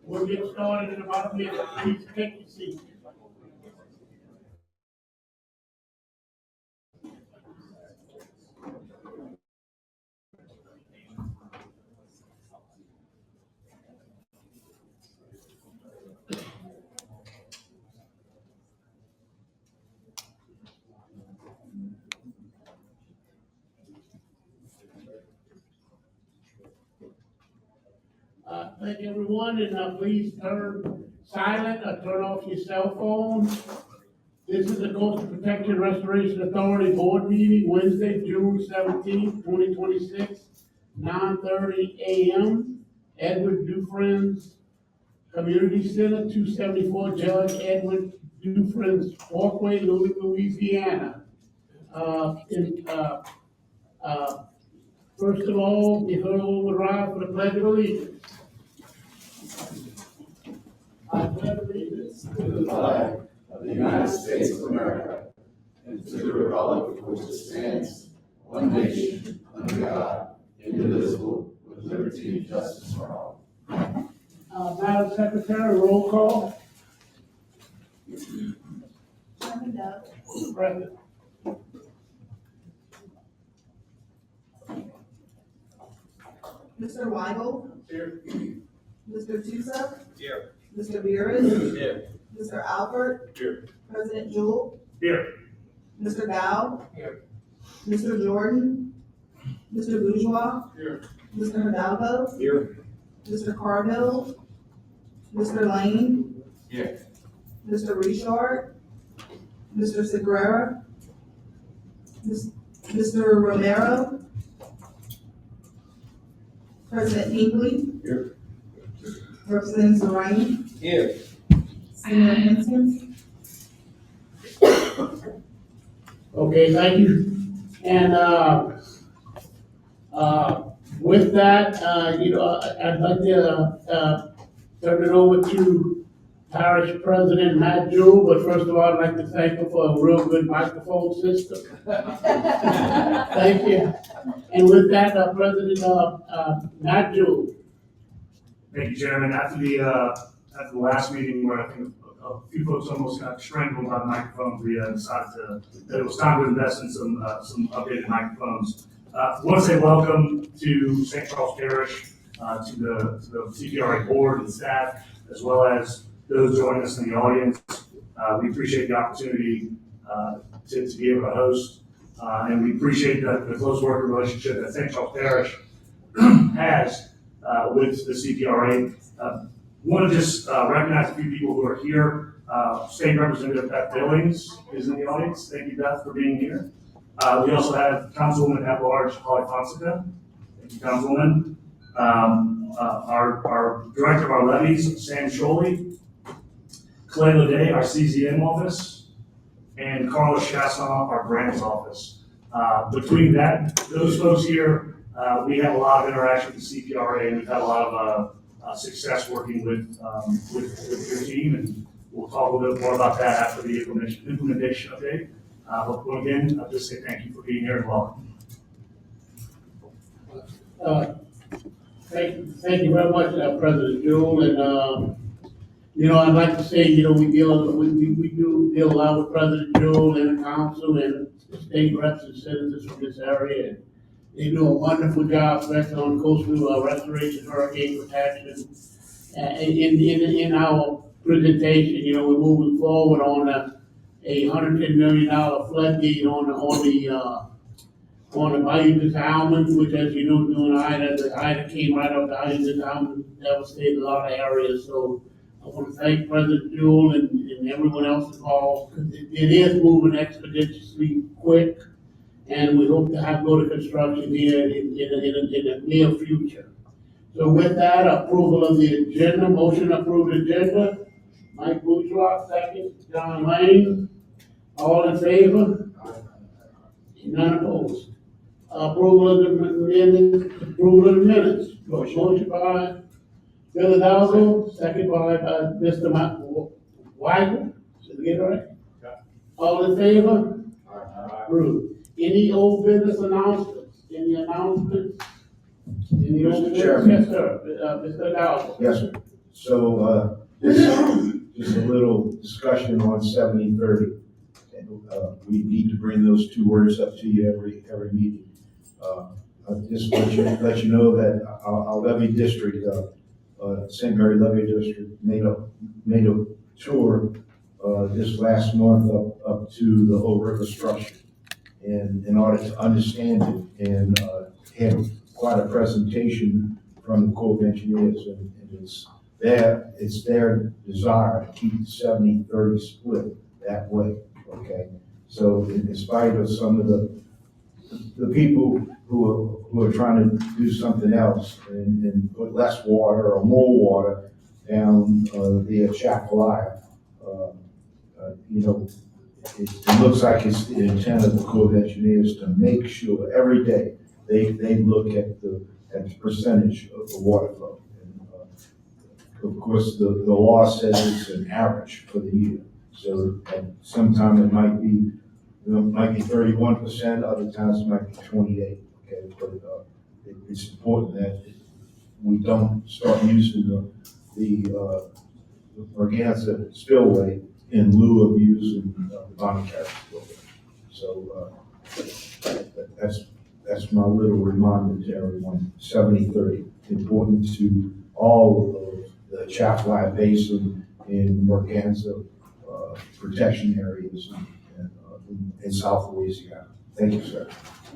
We'll get started in about a minute. Please take your seat. Thank everyone, and please turn silent or turn off your cell phone. This is the Coastal Protection Restoration Authority Board Meeting, Wednesday, June 17th, 2026, 9:30 a.m. Edward Dufresne's Community Center, 274 Judge Edward Dufresne's Parkway, Louisiana. First of all, the Earl will rise for the Pledge of Allegiance. I pledge allegiance to the flag of the United States of America and to the republic for which it stands, one nation, under God, indivisible, with liberty and justice for all. Madam Secretary, roll call. Chairman Doug. Present. Mr. Weigel. Here. Mr. Tusa. Here. Mr. Beers. Here. Mr. Albert. Here. President Jewell. Here. Mr. Dow. Here. Mr. Jordan. Mr. Bourgeois. Here. Mr. Hidalgo. Here. Mr. Carville. Mr. Lane. Here. Mr. Richard. Mr. Segrera. Mr. Romero. President Hinckley. Here. Representative Zarine. Here. Senator Hinton. Okay, thank you. And, with that, I'd like to, turn it over to Parish President Matt Jewell, but first of all, I'd like to thank him for a real good microphone system. Thank you. And with that, President, Matt Jewell. Thank you, Chairman. After the last meeting where I think a few folks almost got strangled by the microphones, we decided that it was time to invest in some updated microphones. I want to say welcome to St. Charles Parish, to the CPRA board and staff, as well as those joining us in the audience. We appreciate the opportunity to be able to host, and we appreciate the close working relationship that St. Charles Parish has with the CPRA. Want to just recognize a few people who are here. State Representative Beth Billings is in the audience. Thank you, Beth, for being here. We also have Councilwoman at Large Holly Fonseca. Thank you, Councilwoman. Our Director of our levies, Sam Sholey. Clay Leday, our CZM office. And Carlos Chasson, our grants office. Between those folks here, we have a lot of interaction with the CPRA, and we've had a lot of success working with your team, and we'll talk a little bit more about that after the implementation update. But again, I'll just say thank you for being here and welcome. Thank you very much, President Jewell, and I'd like to say, we do deal a lot with President Jewell and the council and state reps and senators from this area. And they do a wonderful job, especially on coastal restoration, hurricane protection. In our presentation, we're moving forward on a $110 million floodgate on the Bayou des Allemands, which, as you know, doing Ida came right up the Bayou des Allemands, devastated a lot of areas. So I want to thank President Jewell and everyone else involved, because it is moving expeditiously quick, and we hope to go to construction here in the near future. So with that, approval of the agenda, motion to approve the agenda. Mike Bourgeois, second. John Lane, all in favor? None opposed. Approval of the minutes. Motion by Bill Hidalgo, second by Mr. Weigel. Did we get it right? Yeah. All in favor? Approved. Any old business announcements? Any announcements? Any old Mr. business? Chairman. Yes, sir. Mr. Dowd. Yes, sir. So, just a little discussion on 70/30. We need to bring those two words up to you every meeting. I'll just let you know that our levy district, St. Mary Levy District made a tour, this last month up to the Old River structure. And in order to understand it, and, had quite a presentation from the Corps of Engineers, and it's their desire to keep the 70/30 split that way, okay? So in spite of some of the people who are trying to do something else and put less water or more water down, the CPRA, it looks like it's the intent of the Corps of Engineers to make sure every day they look at the percentage of the water flow. And, of course, the law says it's an average for the year. So sometime it might be 31%, other times it might be 28%. Okay, but it's important that we don't start using the Organza spillway in lieu of using the Bonnie-Carroll spillway. So that's my little reminder to everyone. 70/30, important to all of the Chaffly Basin in Organza protection areas in South Louisiana. Thank you, sir.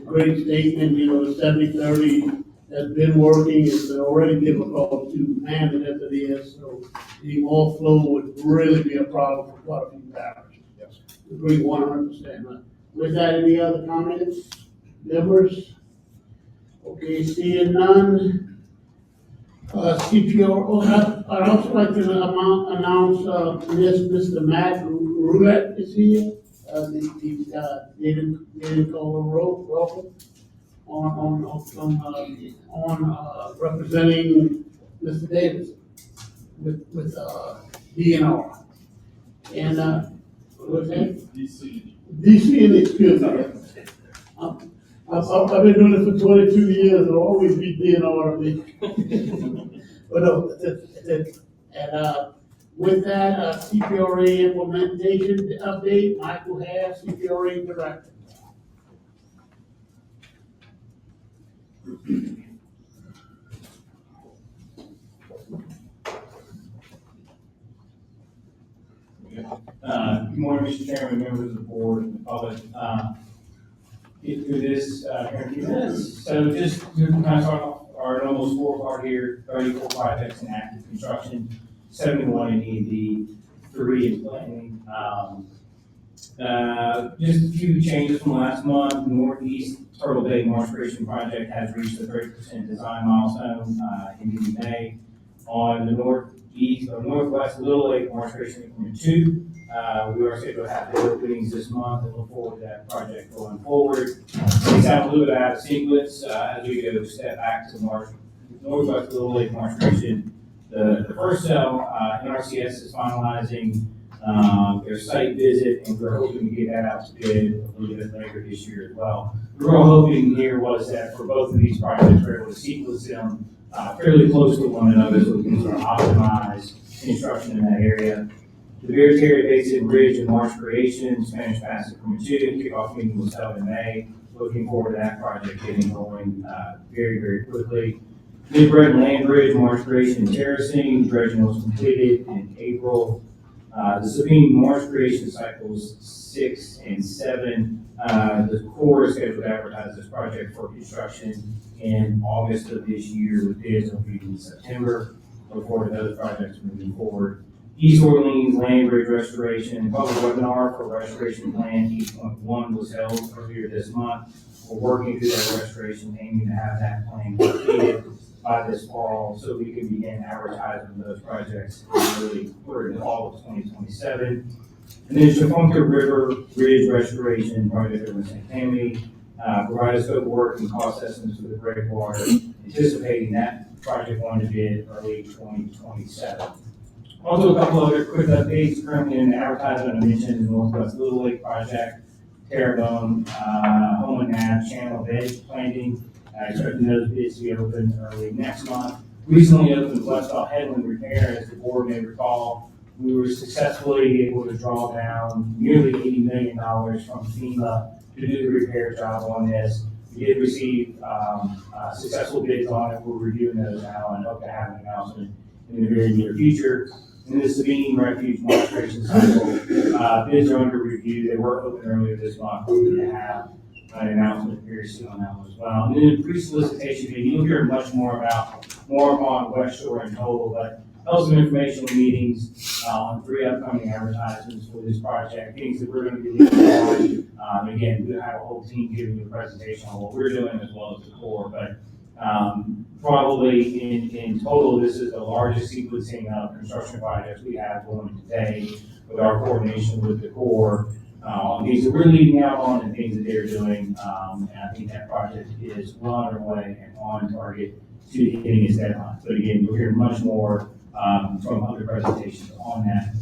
Great statement, the 70/30 has been working, it's already difficult to manage as it is, so the overflow would really be a problem for quite a few parishes. Yes. Agree 100%. With that, any other comments, members? Okay, seeing none. CPRA, I'd also like to announce, Mr. Matt Roulette is here. Didn't call a roll, welcome, representing Mr. Davis with DNR. And, what's that? DC and excuse me. I've been doing it for 22 years, I'll always be DNR to me. But no, and, with that, CPRA implementation update, Michael Harris, CPRA Director. Good morning, Mr. Chairman, members of the board, and the public. Get through this here in a few minutes. So just to kind of start off our normal scorecard here, 34 projects in active construction, 71 in E&D, 3 in planning. Just a few changes from last month. Northeast Turtle Bay Marsh Creation Project has reached the 30% design milestone in May. On the northeast or northwest Little Lake Marsh Creation Increment 2, we are scheduled to have the openings this month and look forward to that project going forward. Things have a little bit out of sequence as we go step back to northwest Little Lake Marsh Creation. The first cell, NRCS is finalizing their site visit, and we're hoping to get that out to bid a little bit later this year as well. The real hoping here was that for both of these projects, we're able to sequence them fairly close to one another so we can sort of optimize construction in that area. The Veritary Basin Bridge and Marsh Creation, Spanish Pass Increment 2, kickoff meeting was held in May. Looking forward to that project getting going very, very quickly. Mid-Bread Land Bridge, Marsh Creation and Terracing, dredging was completed in April. The Sabine Marsh Creation Cycles 6 and 7, the Corps is scheduled to advertise this project for construction in August of this year, with bids opening in September. Look forward to those projects moving forward. East Orleans Land Bridge Restoration, public webinar for Restoration Plan E.1 was held earlier this month. We're working through that restoration, aiming to have that plan completed by this fall, so we can begin advertising those projects in the fall of 2027. And then Chafunka River Bridge Restoration Project over in St. Tammany, provide a scope of work and cost estimates for the breakwater, anticipating that project going to bid early 2027. Also, a couple other quick updates. Currently in advertisement, I mentioned the Northwest Little Lake Project, Terrebonne, Home and Nav Channel Veg Planting. Expecting those bids to be open early next month. Recently opened Westall Headland Repair, as the board may recall. We were successfully able to draw down nearly $80 million from FEMA to do the repair job on this. We did receive successful bids on it. We're reviewing those now and hope to have an announcement in the very near future. In the Sabine Refuge Demonstration Cycle, bids are under review. They were open earlier this month. Hoping to have an announcement very soon on that one as well. And then the pre-solicitation meeting, you'll hear much more on West Shore in total, but held some informational meetings on 3 upcoming advertisements for this project, things that we're going to be leading on. Again, we have a whole team giving you a presentation on what we're doing as well as the Corps, but probably in total, this is the largest sequencing of construction projects we have going today with our coordination with the Corps on things that we're leading out on and things that they're doing. And I think that project is well underway and on target to hitting its deadline. But again, you'll hear much more from other presentations on that.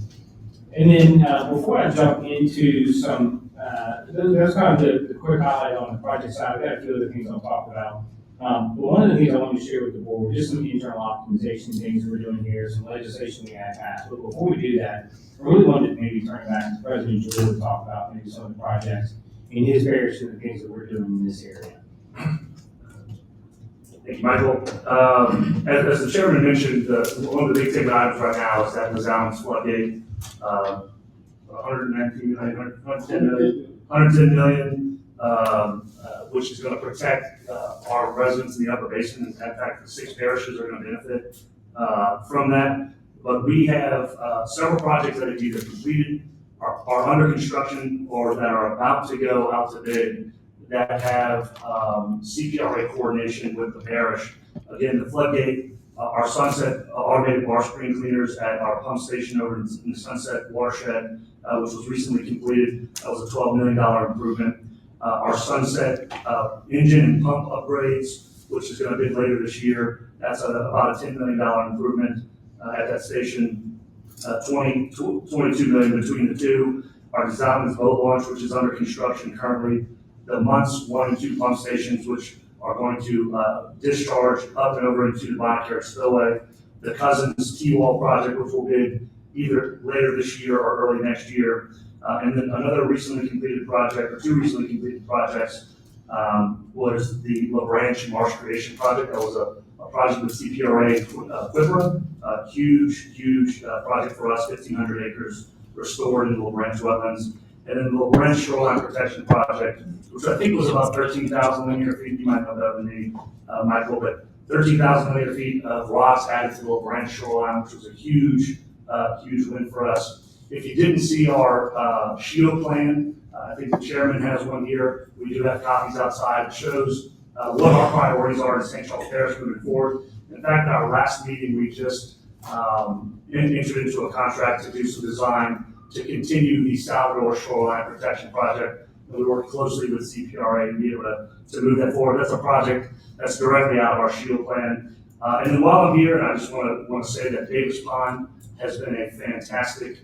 And then before I jump into some, that's kind of the quick highlight on the project side. I've got a few other things I'll talk about. But one of the things I wanted to share with the board, just some internal optimization things that we're doing here, some legislation we had passed. But before we do that, I really wanted to maybe turn it back to President Jewell to talk about maybe some of the projects in his parish and the things that we're doing in this area. Thank you, Michael. As the chairman mentioned, one of the big ticket items right now is that the Zounds floodgate, 110 million, which is going to protect our residents in the upper basin. In fact, the 6 parishes are going to benefit from that. But we have several projects that have either completed, are under construction, or that are about to go out to bid that have CPRA coordination with the parish. Again, the floodgate, our Sunset automated bar screen cleaners at our pump station over in the Sunset watershed, which was recently completed. That was a $12 million improvement. Our Sunset engine and pump upgrades, which is going to bid later this year. That's about a $10 million improvement at that station. 22 million between the two. Our Design boat launch, which is under construction currently. The months 1 and 2 pump stations, which are going to discharge up and over into the Bonnet Spillway. The Cousins T-Wall project, which will bid either later this year or early next year. And then another recently completed project, or 2 recently completed projects, was the La Branch Marsh Creation Project. That was a project with CPRA CPRA, a huge project for us, 1,500 acres restored in the La Branch wetlands. And then the La Branch Shoreline Protection Project, which I think was about 13,000 linear feet. You might know better than me, Michael, but 13,000 linear feet of rocks added to the La Branch shoreline, which was a huge win for us. If you didn't see our shield plan, I think the chairman has one here. We do have copies outside. It shows what our priorities are in St. Charles Parish moving forward. In fact, our last meeting, we just entered into a contract to do some design to continue the Salvador Shoreline Protection Project. And we work closely with CPRA to be able to move that forward. That's a project that's directly out of our shield plan. And then while I'm here, and I just want to say that Davis Pond has been a fantastic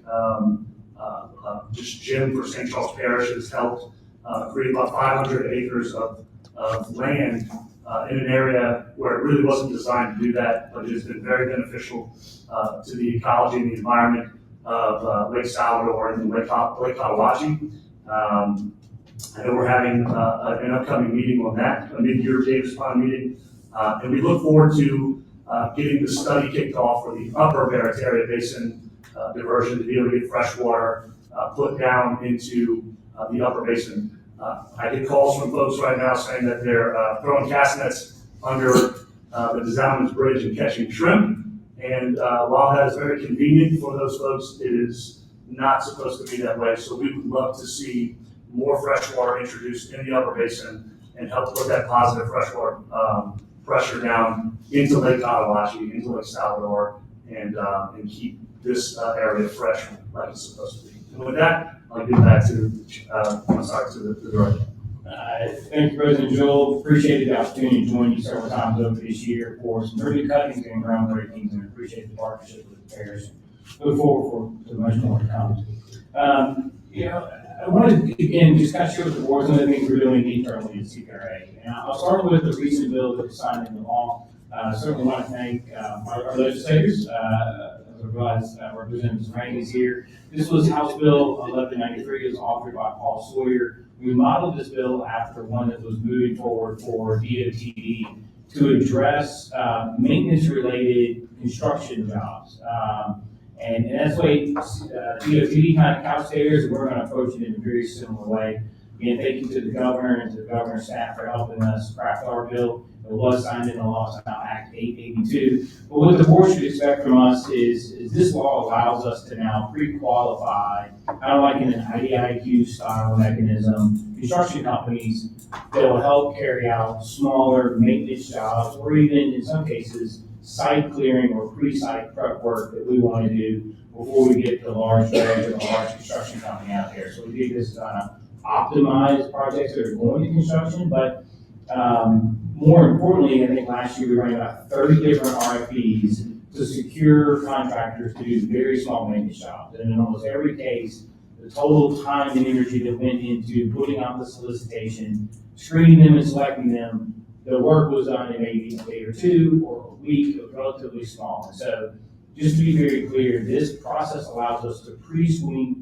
just gem for St. Charles Parish. It's helped create about 500 acres of land in an area where it really wasn't designed to do that, but it has been very beneficial to the ecology and the environment of Lake Salvador and Lake Cotahuasi. I know we're having an upcoming meeting on that, a mid-year Davis Pond meeting, and we look forward to getting the study kicked off for the upper Barataria Basin diversion to be able to get fresh water put down into the upper basin. I get calls from folks right now saying that they're throwing cast nets under the Desalmans Bridge and catching shrimp. And while that is very convenient for those folks, it is not supposed to be that way. So we would love to see more fresh water introduced in the upper basin and help put that positive freshwater pressure down into Lake Cotahuasi, into Lake Salvador, and keep this area fresh like it's supposed to be. And with that, I'll give back to the director. Thank you, President Joel. Appreciated the opportunity to join you several times over this year for some really cuttings and groundbreakings, and appreciate the partnership with the parish. Look forward to much more to come. I wanted to, again, just kind of share with the board some of the things we're doing internally at CPRA. And I'll start with the recent bill that was signed into law. Certainly want to thank our legislators, as well as Representative Rainey is here. This was House Bill 1193. It was authored by Paul Sawyer. We modeled this bill after one that was moving forward for DOTD to address maintenance-related construction jobs. And that's the way DOTD kind of couched theirs, and we're going to approach it in a very similar way. Again, thank you to the governor and to the governor's staff for helping us craft our bill. It was signed into law, it's now Act 882. But what the board should expect from us is this law allows us to now pre-qualify, kind of like in an IDIQ style mechanism, construction companies that will help carry out smaller maintenance jobs, or even in some cases, site clearing or pre-site prep work that we want to do before we get the large dredge or the large construction company out there. So we think this is going to optimize projects that are going to construction, but more importantly, I think last year we ran about 30 different RFPs to secure contractors to do very small maintenance jobs. And in almost every case, the total time and energy that went into putting out the solicitation, screening them and selecting them, the work was done in maybe a day or two or a week. It was relatively small. And so just to be very clear, this process allows us to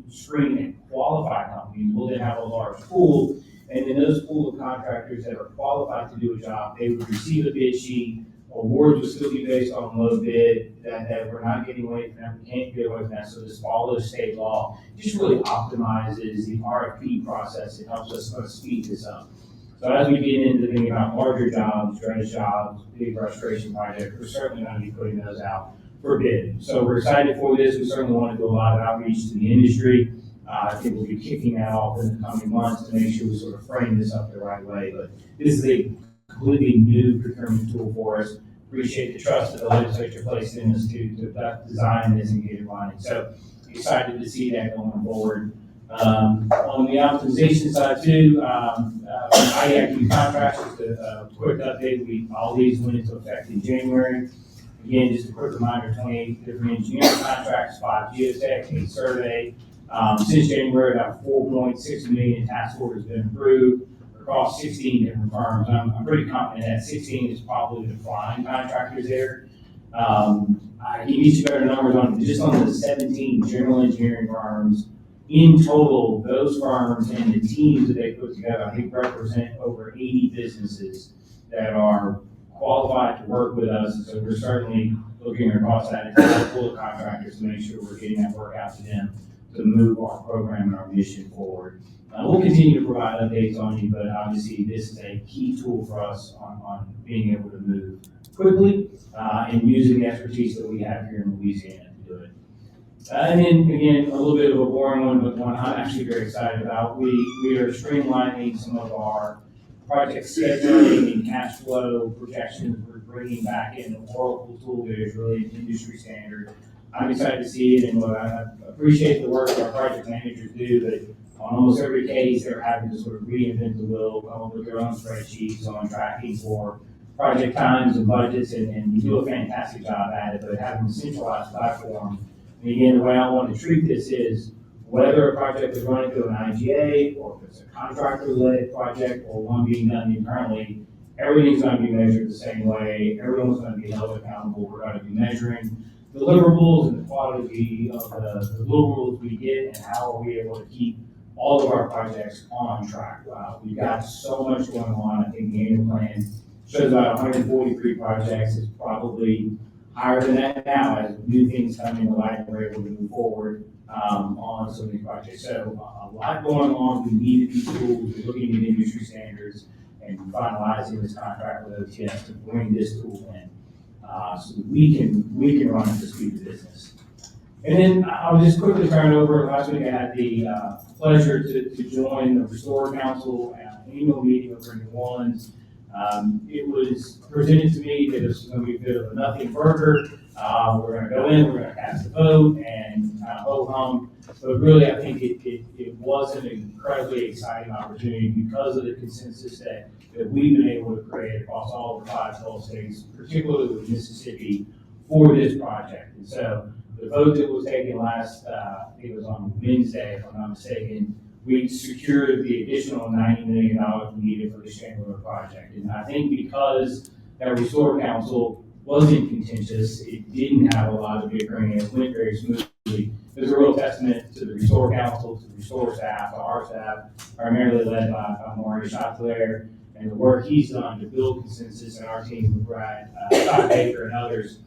screen and qualify companies. We'll then have a large pool, and in those pool of contractors that are qualified to do a job, they would receive a bid sheet. Awards would still be based on low bid, that we're not getting away from that, we can't get away from that. So this follows state law, just really optimizes the RFP process. It helps us sort of speed this up. So as we get into thinking about larger jobs, dredge jobs, big restoration projects, we're certainly going to be putting those out for bid. So we're excited for this. We certainly want to do a lot of outreach to the industry. I think we'll be kicking that off in the coming months to make sure we sort of frame this up the right way. But this is a completely new procurement tool for us. Appreciate the trust that the legislature placed in us to design this and get it running. So excited to see that going forward. On the optimization side too, IDIQ contracts, just a quick update. All these went into effect in January. Again, just a quick reminder, 28 different engineering contracts, 5 geotech, 8 survey. Since January, about 4.6 million task orders have been approved across 16 different firms. I'm pretty confident that 16 is probably the prime contractors there. I can give you better numbers on just on the 17 general engineering firms. In total, those firms and the teams that they put together, I think represent over 80 businesses that are qualified to work with us. And so we're certainly looking across that entire pool of contractors to make sure we're getting that work out to them to move our program and our mission forward. We'll continue to provide updates on you, but obviously this is a key tool for us on being able to move quickly and using the expertise that we have here in Louisiana to do it. And then again, a little bit of a boring one, but one I'm actually very excited about. We are streamlining some of our project scheduling and cash flow projections. We're bringing back in an Oracle tool that is really an industry standard. I'm excited to see it, and I appreciate the work that our project managers do, but on almost every case, they're having to sort of reinvent the wheel, come up with their own spreadsheets on tracking for project times and budgets, and we do a fantastic job at it, but having a centralized platform. And again, the way I want to treat this is whether a project is running through an IGA, or if it's a contractor-led project, or one being done internally, everything's going to be measured the same way. Everyone's going to be held accountable. We're going to be measuring deliverables and the quality of the deliverables we get, and how are we able to keep all of our projects on track. We've got so much going on. I think the annual plan shows about 143 projects. It's probably higher than that now as new things come into light and we're able to move forward on some of these projects. So a lot going on. We needed these tools. We're looking at industry standards and finalizing this contract with OTS to bring this tool in so that we can run at the speed of business. And then I'll just quickly turn it over. Last week I had the pleasure to join the Restore Council annual meeting over in New Orleans. It was presented to me that this was going to be a bit of a nothing burger. We're going to go in, we're going to cast a vote, and ho hum. But really, I think it was an incredibly exciting opportunity because of the consensus that we've been able to create across all the 5 Gulf states, particularly with Mississippi, for this project. And so the vote that was taken last, it was on Wednesday, if I'm not mistaken, we secured the additional $90 million we needed for the Chandler project. And I think because that Restore Council wasn't contentious, it didn't have a lot of bickering, and it went very smoothly. It's a real testament to the Restore Council, to the Restore staff, to our staff, primarily led by Maurice Chateler, and the work he's done to build consensus, and our team with Brad, Scott Baker, and others,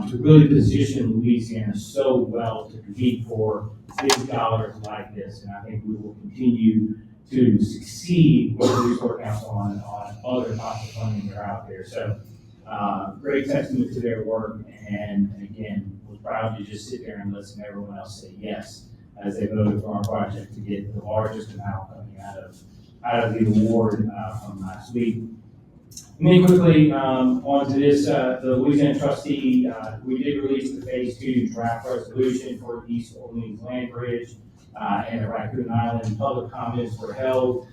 to really position Louisiana so well to compete for big dollars like this. And I think we will continue to succeed with the Restore Council on other types of funding that are out there. So, great testament to their work, and again, was proud to just sit there and listen to everyone else say yes as they voted for our project to get the largest amount coming out of the award from last week. And then quickly, on to this, the Louisiana trustee, we did release the phase 2 draft resolution for East Orleans Land Bridge, and the Raccoon Island. Public comments were held.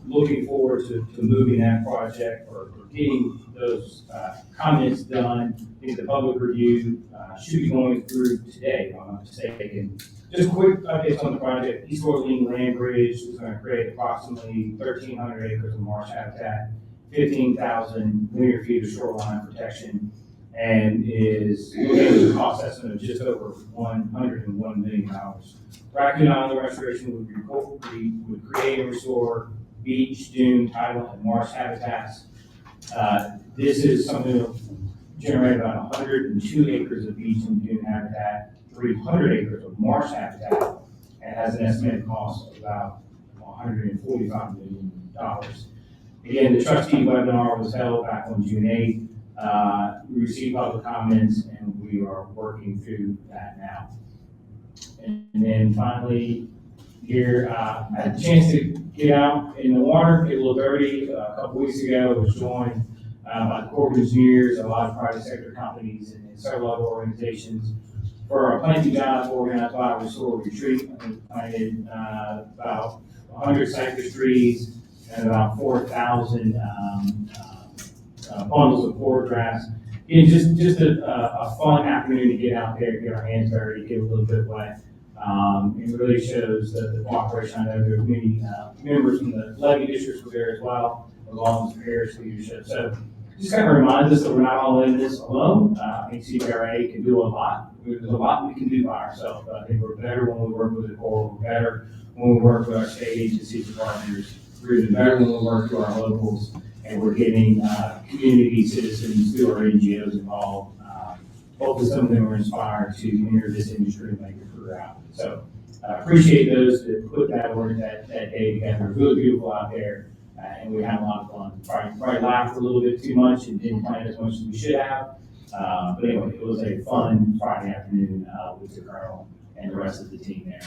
Looking forward to moving that project or getting those comments done. I think the public review should be going through today, if I'm not mistaken. Just quick updates on the project. East Orleans Land Bridge is going to create approximately 1,300 acres of marsh habitat, 15,000 linear feet of shoreline protection, and is looking at a cost estimate of just over $101 million. Raccoon Island restoration would create and restore beach, dune, tidal, and marsh habitats. This is something that will generate about 102 acres of beach and dune habitat, 300 acres of marsh habitat, and has an estimated cost of about $145 million. Again, the trustee webinar was held back on June 8th. We received public comments, and we are working through that now. And then finally, here, I had the chance to get out in the water, get a little dirty. A couple weeks ago, I was joined by the Corps of Engineers, a lot of private sector companies, and several other organizations for our planting jobs organized by a Restore Retreat. I think we planted about 100 cypress trees and about 4,000 bundles of forward grass. It's just a fun afternoon to get out there, get our hands dirty, get a little bit wet. It really shows the cooperation. I know there are many members from the levee districts were there as well, along with the parish leadership. So just kind of reminds us that we're not all in this alone. I think CPRA can do a lot. There's a lot we can do by ourselves. I think we're better when we work with the Corps. We're better when we work with our state agencies and partners. We're even better when we work with our locals, and we're getting community citizens through our NGOs involved. Hopefully some of them are inspired to enter this industry and make a career out of it. So I appreciate those that put that work that day together. It was really beautiful out there, and we had a lot of fun. Probably laughed a little bit too much and didn't plan as much as we should have. But anyway, it was a fun Friday afternoon with the Colonel and the rest of the team there.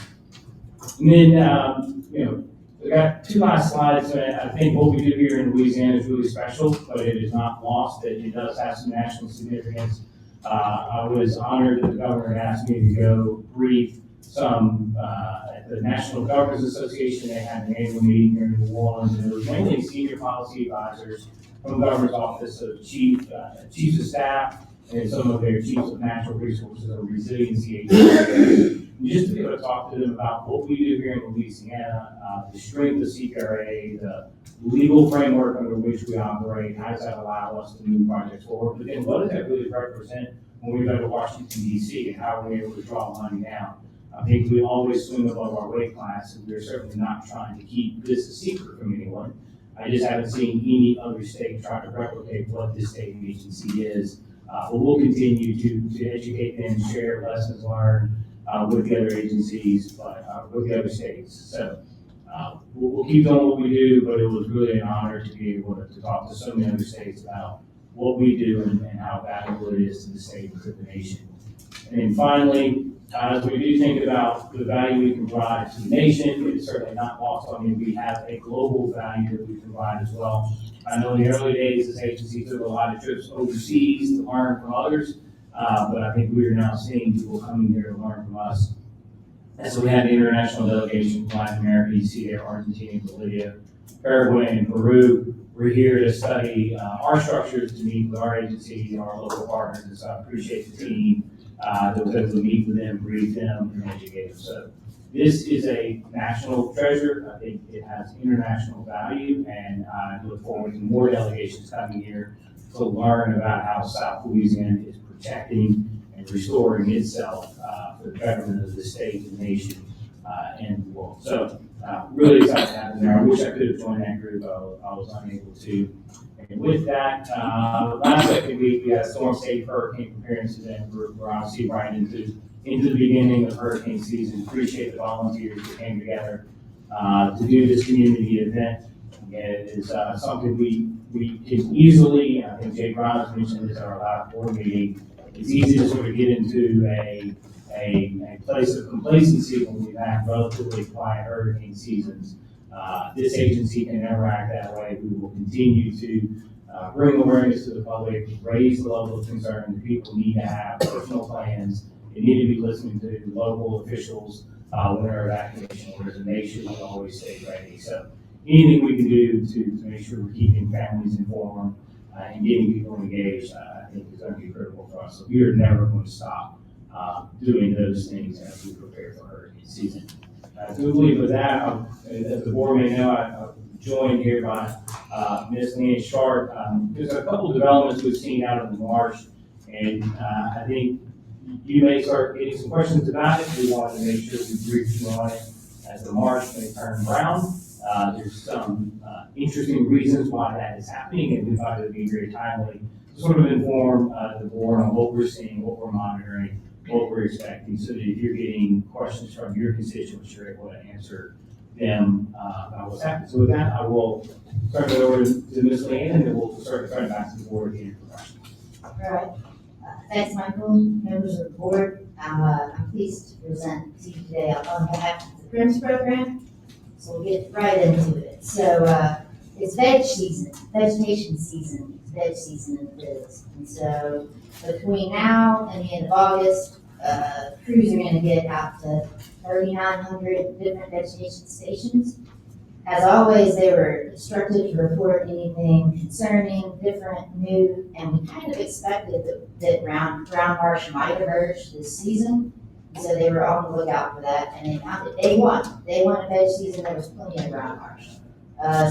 And then, we got two last slides. I think what we do here in Louisiana is really special, but it is not lost. It does have some national significance. I was honored that the governor asked me to go brief some at the National Governors Association. They had an annual meeting here in New Orleans, and it was mainly senior policy advisors from the governor's office, so chiefs of staff, and some of their chiefs of natural resources or resiliency agencies. Just to be able to talk to them about what we do here in Louisiana, the strength of CPRA, the legal framework under which we operate, how does that allow us to move projects forward, but then what does that really represent when we go to Washington, D.C., and how are we able to draw money down? I think we always swim above our weight class, and we're certainly not trying to keep this a secret from anyone. I just haven't seen any other state try to replicate what this state agency is. But we'll continue to educate them, share lessons learned with the other agencies, but with the other states. So we'll keep doing what we do, but it was really an honor to be able to talk to so many other states about what we do and how valuable it is to the state and to the nation. And then finally, as we do think about the value we can provide to the nation, it's certainly not lost on me. We have a global value that we provide as well. I know in the early days, this agency took a lot of trips overseas to learn from others, but I think we are now seeing people coming here to learn from us. And so we had the international delegation from Latin America. You see there Argentina, Bolivia, Paraguay, and Peru. We're here to study our structures, to meet with our agency and our local partners. And so I appreciate the team that was able to meet with them, brief them, and educate them. So This is a national treasure. I think it has international value, and I look forward to more delegations coming here to learn about how South Louisiana is protecting and restoring itself for the betterment of the state, the nation, and the world. So really excited to have them there. I wish I could have joined that group. I was unable to. And with that, last second week, we had a storm safe hurricane preparedness event. We're obviously right into the beginning of hurricane season. Appreciate the volunteers that came together to do this community event. And it is something we can easily, I think Jay Brown has mentioned this at our last board meeting, it's easy to sort of get into a place of complacency when we've had relatively quiet hurricane seasons. This agency can never act that way. We will continue to bring awareness to the public, raise the level of concern. The people need to have personal plans. They need to be listening to local officials when there are evacuation orders, and they should always stay ready. So anything we can do to make sure we're keeping families informed and getting people engaged, I think is going to be critical for us. So we are never going to stop doing those things as we prepare for hurricane season. So we believe with that, as the board may know, I'm joined here by Ms. Leanne Sharp. There's a couple of developments we've seen out in the marsh, and I think you may start getting some questions about it. We wanted to make sure we brief you on it as the marsh may turn brown. There's some interesting reasons why that is happening, and we thought it would be very timely to sort of inform the board on what we're seeing, what we're monitoring, what we're expecting, so that if you're getting questions from your constituents, you're able to answer them about what's happening. So with that, I will turn it over to Ms. Leanne, and then we'll start turning back to the board again for questions. All right. Thanks, Michael, members of the board. I'm pleased to present to you today on behalf of the PRIMS program. So we'll get right into it. So it's vegetation season in the Viz. And so between now and the end of August, crews are going to get out to 3,900 different vegetation stations. As always, they were instructed to report anything concerning, different, new, and we kind of expected that ground marsh might emerge this season. So they were on the lookout for that, and they found it day one. Day one of veg season, there was plenty of ground marsh.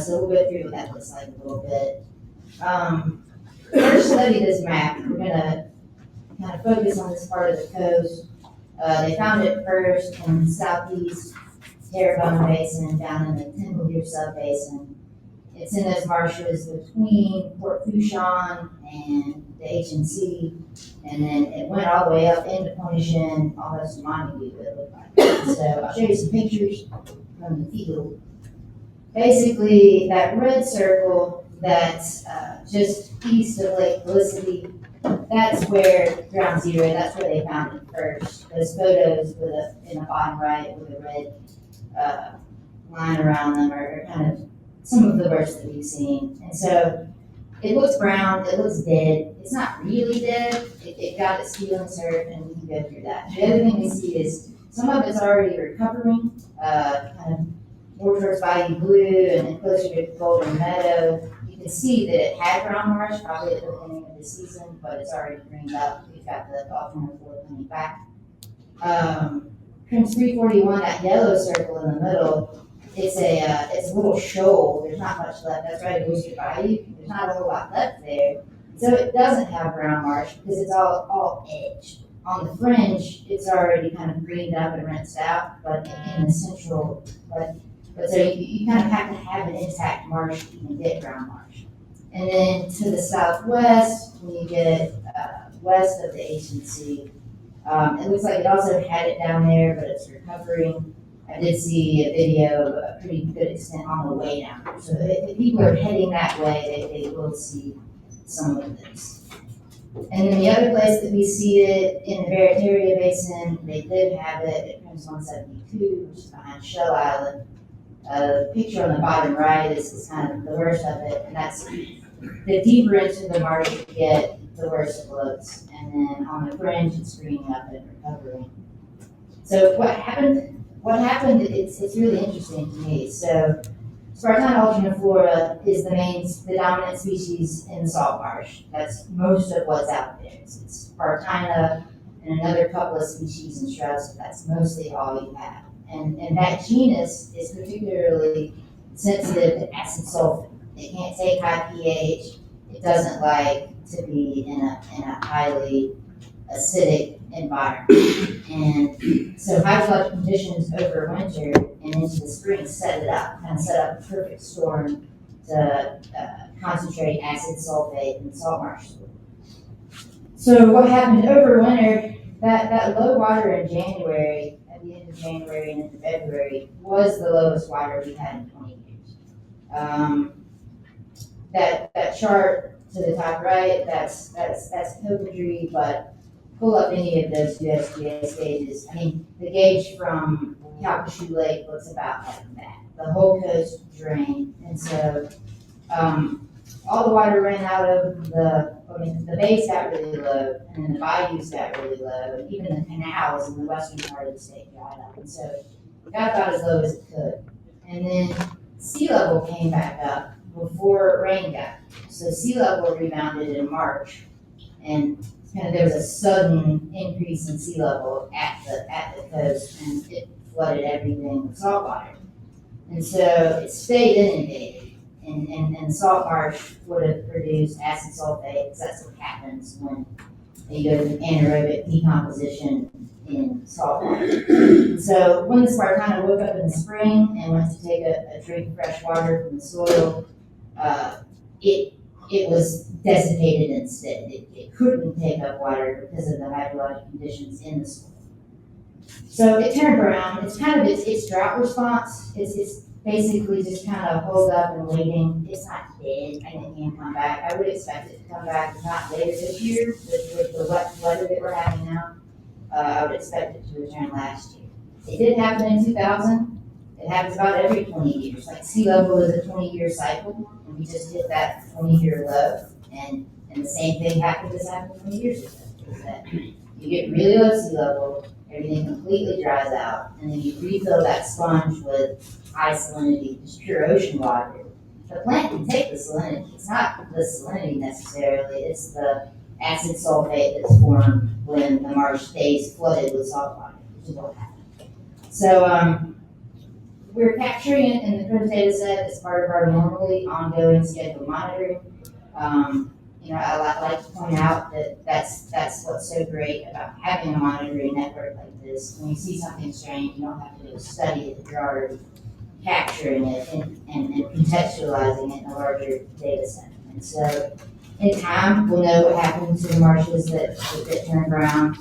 So we'll go through what that looks like a little bit. First, study this map. We're gonna kind of focus on this part of the coast. They found it first in the southeast Terrebonne Basin, down in the Tingley Sub-Basin. It's in those marshes between Port Fourchon and the HNC, and then it went all the way up into Pointe-Jean, almost to Montague, it looked like. So I'll show you some pictures from the field. Basically, that red circle that's just east of Lake Felicity, that's where ground zero, that's where they found it first. Those photos in the bottom right with a red line around them are kind of some of the worst that we've seen. And so it looks brown, it looks dead. It's not really dead. It got its feelings hurt, and we can go through that. The other thing we see is some of it's already recovering, kind of more towards Bayou Blue and then closer to Golden Meadow. You can see that it had ground marsh probably at the beginning of the season, but it's already greened up. We've got the alternate floor coming back. PRIMS 341, that yellow circle in the middle, it's a little shoal. There's not much left. That's right, Oyster Bayou. There's not a whole lot left there. So it doesn't have ground marsh because it's all edged. On the fringe, it's already kind of greened up and rinsed out, but in the central, but so you kind of have to have an intact marsh to even get ground marsh. And then to the southwest, when you get west of the HNC, it looks like it also had it down there, but it's recovering. I did see a video of a pretty good extent on the way down there. So if people are heading that way, they will see some of this. And then the other place that we see it in the Barataria Basin, they did have it at PRIMS 172, which is behind Shell Island. The picture on the bottom right is kind of the worst of it, and that's the deeper into the marsh you get, the worse it looks. And then on the fringe, it's greening up and recovering. So what happened, it's really interesting to me. So Spartina alterniflora is the dominant species in the salt marsh. That's most of what's out there. It's Spartina and another couple of species and shrubs, but that's mostly all you have. And that genus is particularly sensitive to acid sulfate. It can't take high pH. It doesn't like to be in a highly acidic environment. And so hydrologic conditions over winter and into the spring set up a perfect storm to concentrate acid sulfate in salt marsh soil. So what happened over winter, that low water in January, at the end of January and into February, was the lowest water we've had in 20 years. That chart to the top right, that's Coventry, but pull up any of those USGS gauges. I mean, the gauge from Calcasieu Lake looks about like that. The whole coast drained, and so all the water ran out of the bays got really low, and then the bayous got really low, and even the canals in the western part of the state dried up. And so it got about as low as it could. And then sea level came back up before rain got. So sea level rebounded in March, and there was a sudden increase in sea level at the coast, and it flooded everything with salt water. And so it stayed inundated. And salt marsh would have produced acid sulfate, because that's what happens when you go to anaerobic decomposition in salt water. So when the Spartana woke up in the spring and went to take a drink of fresh water from the soil, it was desiccated instead. It couldn't take up water because of the hydrologic conditions in the soil. So it turned around. It's kind of its drought response. It's basically just kind of hold up and waiting. It's not dead, and it can come back. I would expect it to come back, not later this year, with the wet weather that we're having now. I would expect it to return last year. It did happen in 2000. It happens about every 20 years. Like sea level is a 20-year cycle, and we just hit that 20-year low. And the same thing happened 20 years ago. Is that you get really low sea level, everything completely dries out, and then you refill that sponge with high salinity, just pure ocean water. The plant can take the salinity. It's not the salinity necessarily, it's the acid sulfate that's formed when the marsh stays flooded with salt water, which is what happens. So we're capturing it in the current data set as part of our normally ongoing scheduled monitoring. I like to point out that that's what's so great about having a monitoring network like this. When you see something strange, you don't have to do a study it, you're already capturing it and contextualizing it in a larger data set. And so in time, we'll know what happened to the marshes that turned brown.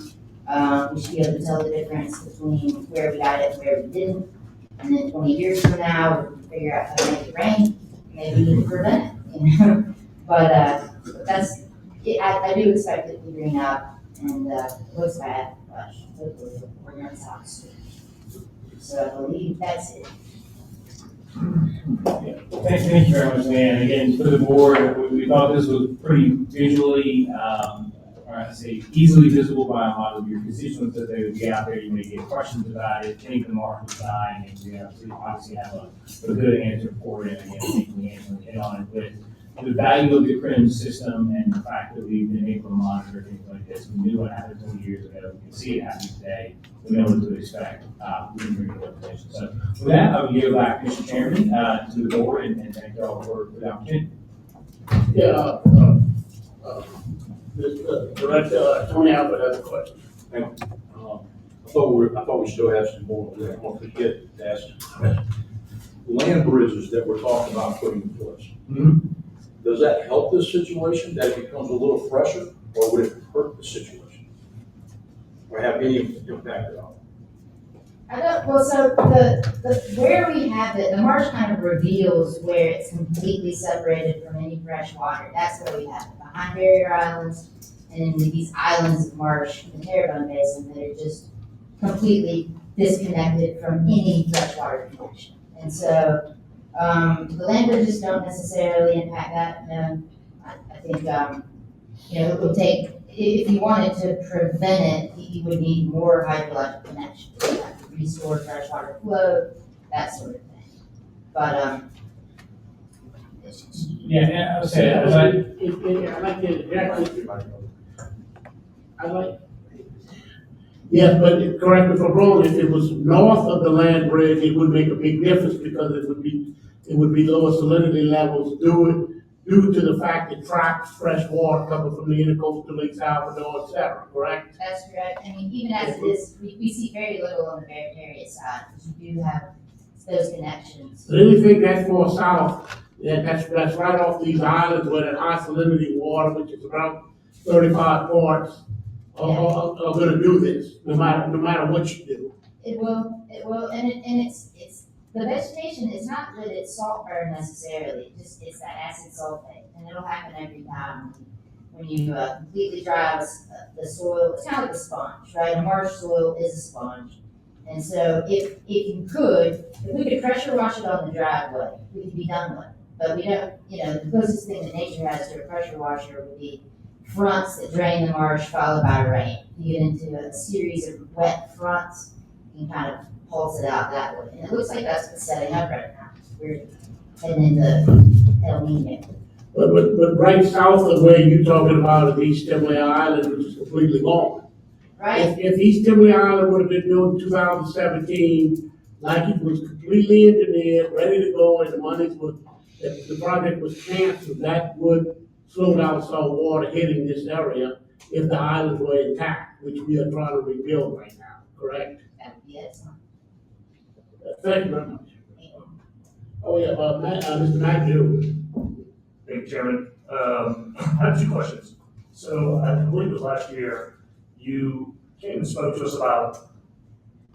We should be able to tell the difference between where we got it and where we didn't. And then 20 years from now, we can figure out how to make it rain. Maybe we need to prevent it, But that's it. I do expect it to green up, and it looks bad, but hopefully we're going to stop soon. So I believe that's it. Thank you very much, Leanne. Again, for the board, we thought this was pretty visually, or I say easily visible by a lot of your constituents, that they would be out there. You may get questions about it, any of the market side, and you know, so obviously have a good answer for it. And again, I think Leanne will hit on it with the value of the CRIM system and the fact that we've been able to monitor things like this. We knew what happened 20 years ago. We can see it happening today. We know what to expect. We can bring it to position. So with that, I will give it back, Mr. Chairman, to the board, and thank you all for the opportunity. Yeah, Director Tony Albert has a question. Thank you. I thought we still had some more. I don't forget to ask a question. Land bridges that we're talking about putting in place. Mm-hmm. Does that help this situation, that it becomes a little fresher, or would it hurt the situation? Or have any impact at all? So the where we have it, the marsh kind of reveals where it's completely separated from any fresh water. That's where we have it, behind barrier islands, and then these islands of marsh in the Terrebonne Basin that are just completely disconnected from any freshwater connection. And so the land bridges don't necessarily impact that. I think it would take, if you wanted to prevent it, you would need more hydrologic connections. You have to restore freshwater flow, that sort of thing. But Yeah, I would say, I'd like to exactly. Yes, but correct me if I'm wrong, if it was north of the land bridge, it would make a big difference because it would be lower salinity levels due to the fact it traps fresh water coming from the intercoastal Lake Salvador, et cetera, correct? That's correct. I mean, even as it is, we see very little on the Barataria side, because you do have those connections. So anything that's more south, that's right off these islands where the high salinity water, which is around 35 parts, are gonna do this, no matter what you do. It will, and it's, the vegetation is not that it's saltburn necessarily, it's that acid sulfate, and it'll happen every time when you completely dry out the soil. It's kind of like a sponge, right? A marsh soil is a sponge. And so if we could pressure wash it on the driveway, we could be done with it. But we don't, the closest thing that nature has to a pressure washer would be fronts that drain the marsh followed by rain. You get into a series of wet fronts, you can kind of pulse it out that way. And it looks like that's what's setting up right now. We're heading into El Nino. But right south of where you're talking about is East Timley Island, which is completely gone. Right? If East Timley Island would have been built in 2017, like it was completely engineered, ready to go, and if the project was canceled, that would slow down salt water hitting this area if the islands were intact, which we are trying to rebuild right now, correct? That would be excellent. Thank you very much. Oh, yeah, Mr. Matthew. Thank you, Chairman. I have two questions. So I believe it was last year, you came and spoke to us about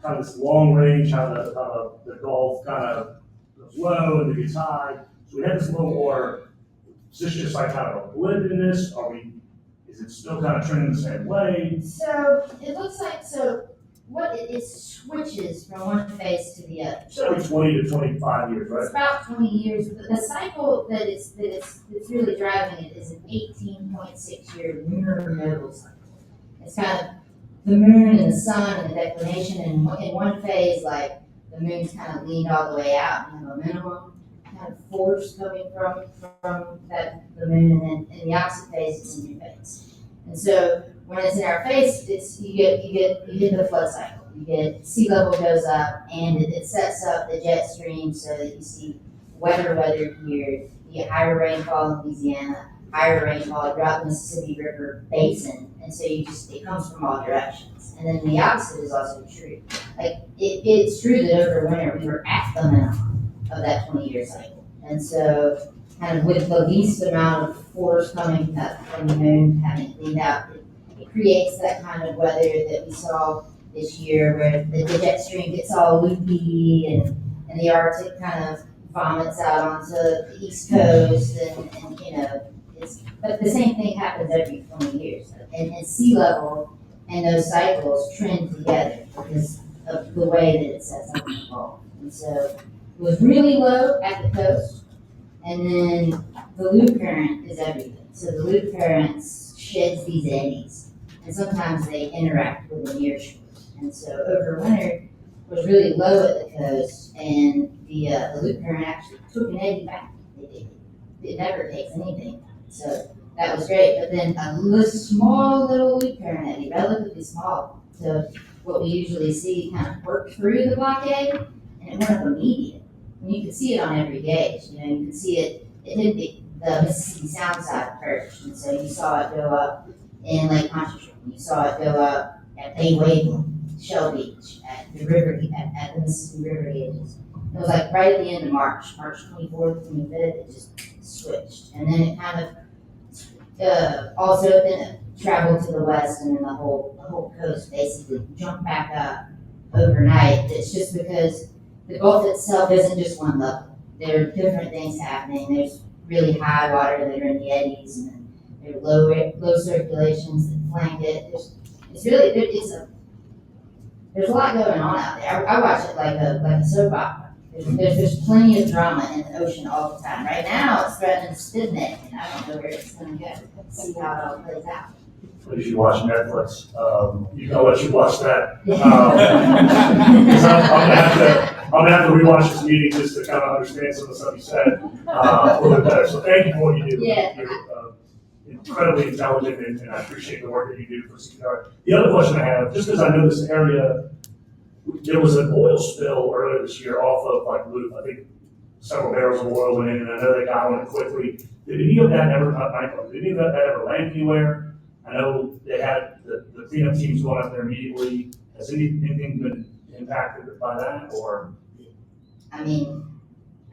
kind of this long range, how the Gulf kind of goes low and it gets high. So we had this low water. Is this just like kind of a blip in this? Is it still kind of trending the same way? So it looks like, what it switches from one phase to the other. So every 20 to 25 years, right? It's about 20 years, but the cycle that's really driving it is an 18.6 year lunar nodal cycle. It's kind of the moon and the sun and the declination, and in one phase, like the moon's kind of leaned all the way out, and you have a minimum kind of force coming from the moon, and then in the opposite phase, it's in your face. And so when it's in our face, you get the flood cycle. You get sea level goes up, and it sets up the jet stream so that you see wetter weather here. You get higher rainfall in Louisiana, higher rainfall throughout the Mississippi River Basin, and so it comes from all directions. And then the opposite is also true. Like it's true that over winter we were at the minimum of that 20-year cycle, and so kind of with the least amount of force coming up from the moon having it leaned out, it creates that kind of weather that we saw this year where the jet stream gets all loopy and the Arctic kind of vomits out onto the East Coast but the same thing happens every 20 years. And sea level and those cycles trend together because of the way that it sets up in the Gulf. And so it was really low at the coast, and then the loop current is everything. So the loop current sheds these eddies, and sometimes they interact with the near shore. And so over winter, it was really low at the coast, and the loop current actually took an eddy back. It never takes anything. So that was great. But then small little loop current eddy, relatively small to what we usually see, kind of work through the blockade, and it went up immediate. And you could see it on every gauge. You could see it hit the Mississippi Sound side first, and so you saw it go up in Lake Pontchartrain. You saw it go up at Bay Waveland, Shell Beach, at the Mississippi River gauges. It was like right at the end of March 24th, 25th, it just switched. And then it kind of also then traveled to the west, and then the whole coast basically jumped back up overnight. It's just because the Gulf itself isn't just one level. There are different things happening. There's really high water that are in the eddies, and then there are low circulations that flank it. There's a lot going on out there. I watch it like a soap opera. There's plenty of drama in the ocean all the time. Right now, it's threatening to stiff-neck, and I don't know where it's going to go. See how it all plays out. You should watch Netflix. You know what? You watch that. I'm gonna have to rewatch this meeting just to kind of understand some of the stuff you said a little bit better. So thank you for what you do. Yeah. incredibly intelligent, and I appreciate the work that you do for CPRA. The other question I have, just because I know this area, there was an oil spill earlier this year off of like Loop. I think several barrels of oil went in, and I know they got on it quickly. Did any of that ever, did any of that ever land anywhere? I know they had the cleanup teams going out there immediately. Has anything been impacted by that, or? I mean,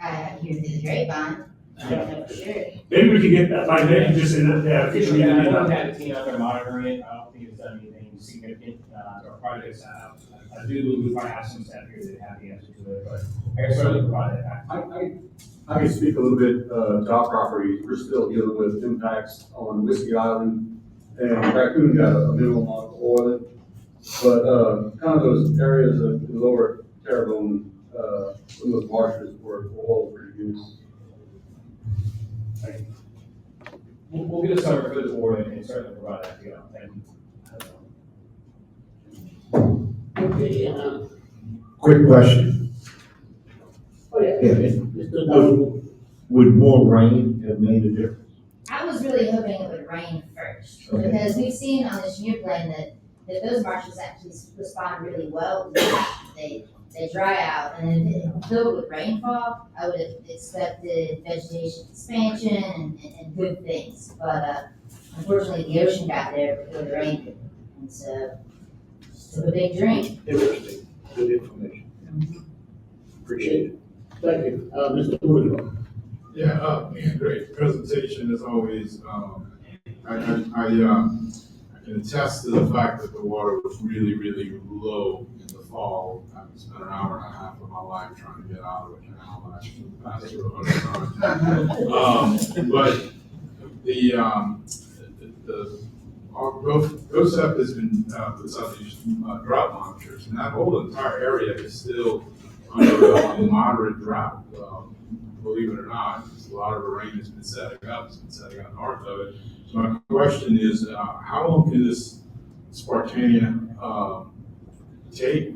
I hear through the grapevine, I don't know for sure. Maybe we could get that, like, maybe just in the, yeah, future, we Yeah, can I do know we that. had a team out there monitoring it. I don't think it's done anything significant, to our projects. I do believe we probably have some staff here that have the answer to it, but I can certainly provide that back. I can speak a little bit, to our properties. We're still dealing with impacts on Whiskey Island, and Raccoon got a minimum amount of oil. But, kind of those areas of the lower Terrebonne, some of those marshes were all pretty good. We'll get a summary for the board and certainly provide that to you. Thank you. Okay, Quick question. oh yeah, Yeah. Mr. Dunn. Would more rain have made a difference? I was really hoping it would rain first, Okay. because we've seen on this year plan that those marshes actually respond really well. They dry out, and then if it filled with rainfall, I would have expected vegetation expansion and good things. But unfortunately, the ocean got there before the rain did, and so just took a big drink. Interesting, good information. Appreciate it. Thank you, Mr. Woodrow. Yeah, man, great presentation as always. I can attest to the fact that the water was really, really low in the fall. I spent an hour and a half of my life trying to get out of a canal last year, past 200 But GOSEP has been, puts out these drought monitors, and that whole entire area is still under a moderate drought. Believe it or not, a lot of the rain has been setting up. It's been setting up north of it. So my question is, how long can this Spartania take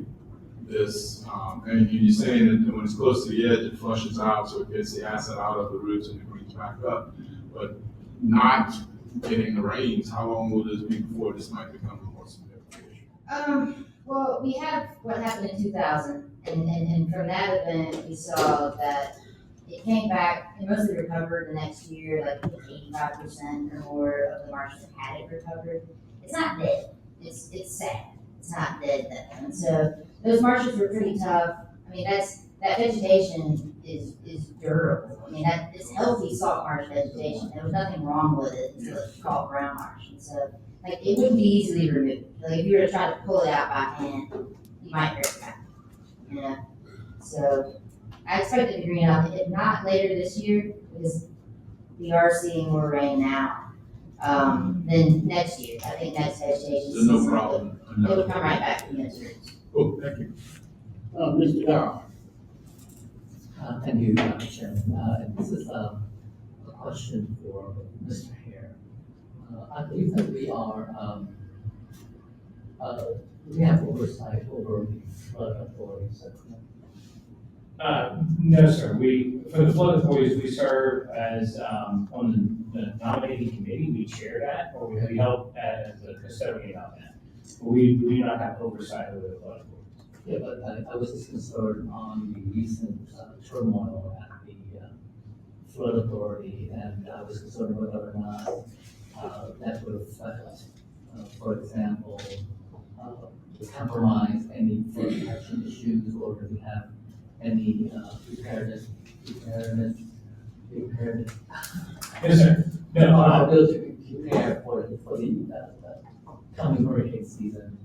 this? And you're saying that when it's close to the edge, it flushes out, so it gets the acid out of the roots and it brings back up. But not getting the rains, how long will this be before this might become a more significant issue? Well, we have what happened in 2000, and from that event, we saw that it came back, it mostly recovered the next year, like 85% or more of the marshes had it recovered. It's not dead, it's sad, it's not dead though. And so those marshes were pretty tough. I mean, that vegetation is durable. I mean, it's healthy salt marsh vegetation. There was nothing wrong with it. It's called brown marsh. And so, like, it wouldn't be easily removed. Like, if you were to try to pull it out by hand, you might hurt it back. You know? So, I expect it to green up, if not later this year, because we are seeing more rain now, than next year. I think next vegetation There's no season, problem. it would come right back from those roots. Cool, thank you. Mr. Dow. Thank you, Chairman. This is a question for Mr. Hare. I believe that we have oversight over the flood authorities. No, sir. For the flood authorities, we serve as, on the nominating committee, we chair that, or we help as a custodian on that. We do not have oversight over the flood authorities. Yeah, but I was just concerned on the recent turmoil at the flood authority, and I was concerned whether or not that would affect, for example, compromise any flood protection issues, or do we have any preparedness? Yes, sir. No, Ability to prepare for the coming hurricane season.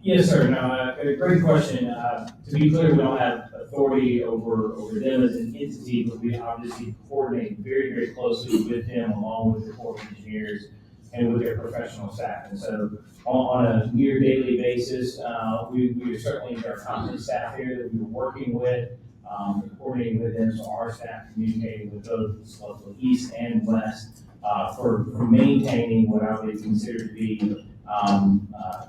yes, sir. No, a great question. To be clear, we don't have authority over them as an entity, but we obviously coordinate very, very closely with them, along with the Corps of Engineers and with their professional staff. And so on a near daily basis, we are certainly our competent staff here that we were working with, coordinating with them, so our staff communicating with both local east and west for maintaining what I would consider to be